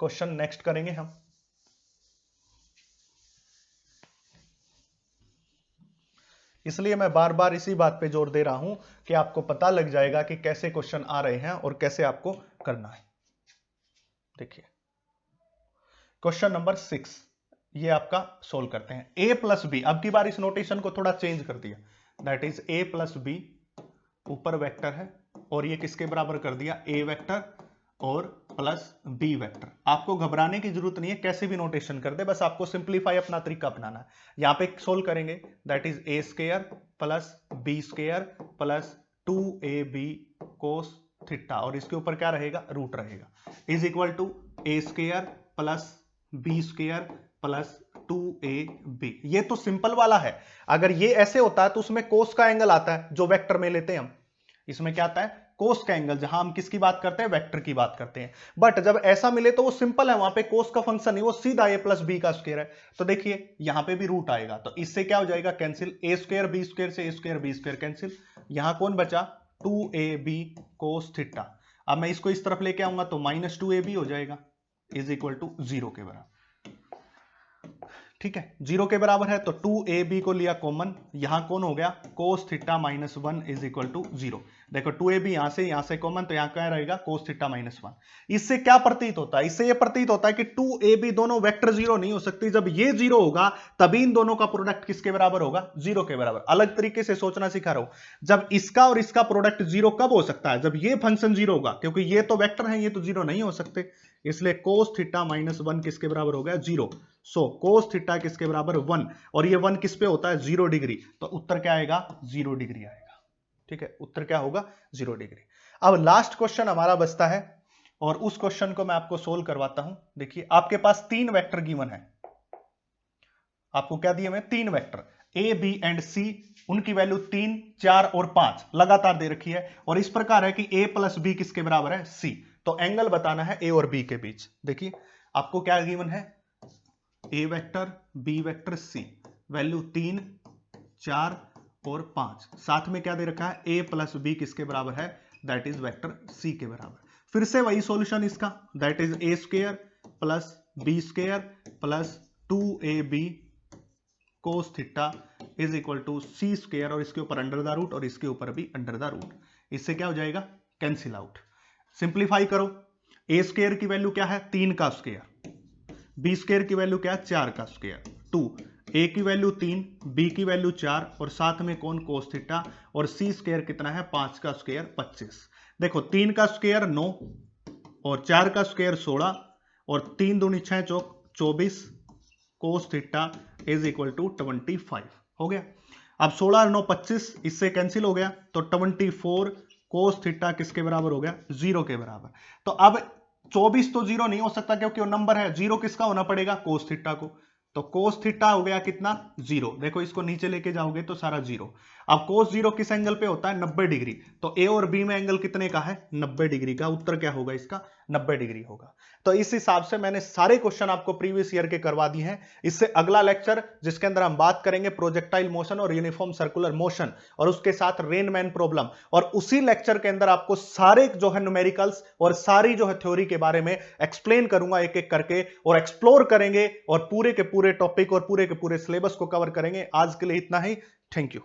क्वेश्चन नेक्स्ट करेंगे हम। इसलिए मैं बार बार इसी बात पे जोर दे रहा हूं कि आपको पता लग जाएगा कि कैसे क्वेश्चन आ रहे हैं और कैसे आपको करना है। देखिए क्वेश्चन नंबर 6, ये आपका सोल्व करते हैं। a प्लस बी, अब की बार इस नोटेशन को थोड़ा चेंज कर दिया, that is a plus B, ऊपर वेक्टर है, और ये किसके बराबर कर दिया, a वेक्टर और प्लस बी वेक्टर। आपको घबराने की जरूरत नहीं है, कैसे भी नोटेशन कर दे, बस आपको सिंप्लीफाई अपना तरीका अपनाना है। यहां पे सोल्व करेंगे, that is A square plus B square plus 2ab cos theta, और इसके ऊपर क्या रहेगा, रूट रहेगा, is equal to A square plus B square plus 2ab। ये तो सिंपल वाला है। अगर ये ऐसे होता है तो उसमें कोस का एंगल आता है, जो वेक्टर में लेते हैं हम। इसमें क्या आता है, कोस का एंगल, जहां हम किसकी बात करते हैं, वेक्टर की बात करते हैं। बट जब ऐसा मिले तो वो सिंपल है, वहां पे कोस का फंक्शन नहीं, वो सीधा a प्लस बी का स्क्वायर है। तो देखिए यहां पे भी रूट आएगा, तो इससे क्या हो जाएगा, कैंसिल, ए स्क्वायर बी स्क्वायर से A square B square cancel. यहां कौन बचा, 2ab कोस थीटा। अब मैं इसको इस तरफ लेके आऊंगा तो माइनस 2ab हो जाएगा, इज इक्वल टू 0 के बराबर। ठीक है, 0 के बराबर है तो 2ab को लिया कॉमन, यहां कौन हो गया, cos theta minus 1 is equal to 0। देखो 2ab यहां से कॉमन, तो यहां क्या रहेगा, कोस थीटा माइनस 1। इससे क्या प्रतीत होता है, इससे यह प्रतीत होता है कि 2ab दोनों वेक्टर 0 नहीं हो सकती। जब ये 0 होगा तभी इन दोनों का प्रोडक्ट किसके बराबर होगा, 0 के बराबर। अलग तरीके से सोचना सिखा रहा हूं, जब इसका और इसका प्रोडक्ट 0 कब हो सकता है, जब ये फंक्शन 0 होगा, क्योंकि ये तो वेक्टर है, ये तो 0 नहीं हो सकते। इसलिए कोस थीटा माइनस 1 किसके बराबर हो गया, 0। सो कोस थीटा किसके बराबर, 1, और ये 1 किस पे होता है, 0 डिग्री। तो उत्तर क्या आएगा, 0 डिग्री आएगा। ठीक है, उत्तर क्या होगा, 0 डिग्री। अब लास्ट क्वेश्चन हमारा बचता है, और उस क्वेश्चन को मैं आपको सोल्व करवाता हूं। देखिए आपके पास 3 वेक्टर गिवन है, आपको क्या दिए मैं, 3 वेक्टर ए बी एंड सी, उनकी वैल्यू 3, 4 और 5 लगातार दे रखी है, और इस प्रकार है कि a प्लस बी किसके बराबर है, c। तो एंगल बताना है a और b के बीच। देखिए आपको क्या गिवन है, a vector, b vector, c, value 3, 4 और 5, साथ में क्या दे रखा है, a प्लस बी किसके बराबर है, दैट इज वेक्टर c के बराबर। फिर से वही सॉल्यूशन इसका, that is a square plus B square plus 2ab cos theta is equal to C square, और इसके ऊपर अंडर द रूट और इसके ऊपर भी अंडर द रूट। इससे क्या हो जाएगा, कैंसिल आउट। सिंप्लीफाई करो, ए स्क्वायर की वैल्यू क्या है, 3 का स्क्वायर, बी स्क्वायर की वैल्यू क्या है, 4 का स्क्वायर, 2, ए की वैल्यू 3, बी की वैल्यू 4, और साथ में कौन, कोस थीटा, और सी स्क्वायर कितना है, 5 का स्क्वायर 25। देखो 3 का स्क्वायर 9, और 4 का स्क्वायर 16, और 3 दूनी 6 चौक 24, cos theta is equal to 25 हो गया। अब 16 और 9 25, इससे कैंसिल हो गया, तो 24 कोस थीटा किसके बराबर हो गया, 0 के बराबर। तो अब 24 तो 0 नहीं हो सकता, क्योंकि वो नंबर है, 0 किसका होना पड़ेगा, कोस थीटा को। तो कोस थीटा हो गया कितना 0। देखो इसको नीचे लेके जाओगे तो सारा 0। अब कोस 0 किस एंगल पे होता है 90 डिग्री। तो ए और बी में एंगल कितने का है 90 डिग्री का। उत्तर क्या होगा इसका 90 डिग्री होगा। तो इस हिसाब से मैंने सारे क्वेश्चन आपको प्रीवियस ईयर के करवा दिए हैं। इससे अगला लेक्चर जिसके अंदर हम बात करेंगे प्रोजेक्टाइल मोशन और यूनिफॉर्म सर्कुलर मोशन और उसके साथ रेनमैन प्रॉब्लम, और उसी लेक्चर के अंदर आपको सारे जो है न्यूमेरिकल्स और सारी जो है थ्योरी के बारे में एक्सप्लेन करूंगा एक एक करके, और एक्सप्लोर करेंगे और पूरे के पूरे टॉपिक और पूरे के पूरे सिलेबस को कवर करेंगे। आज के लिए इतना ही। Thank you.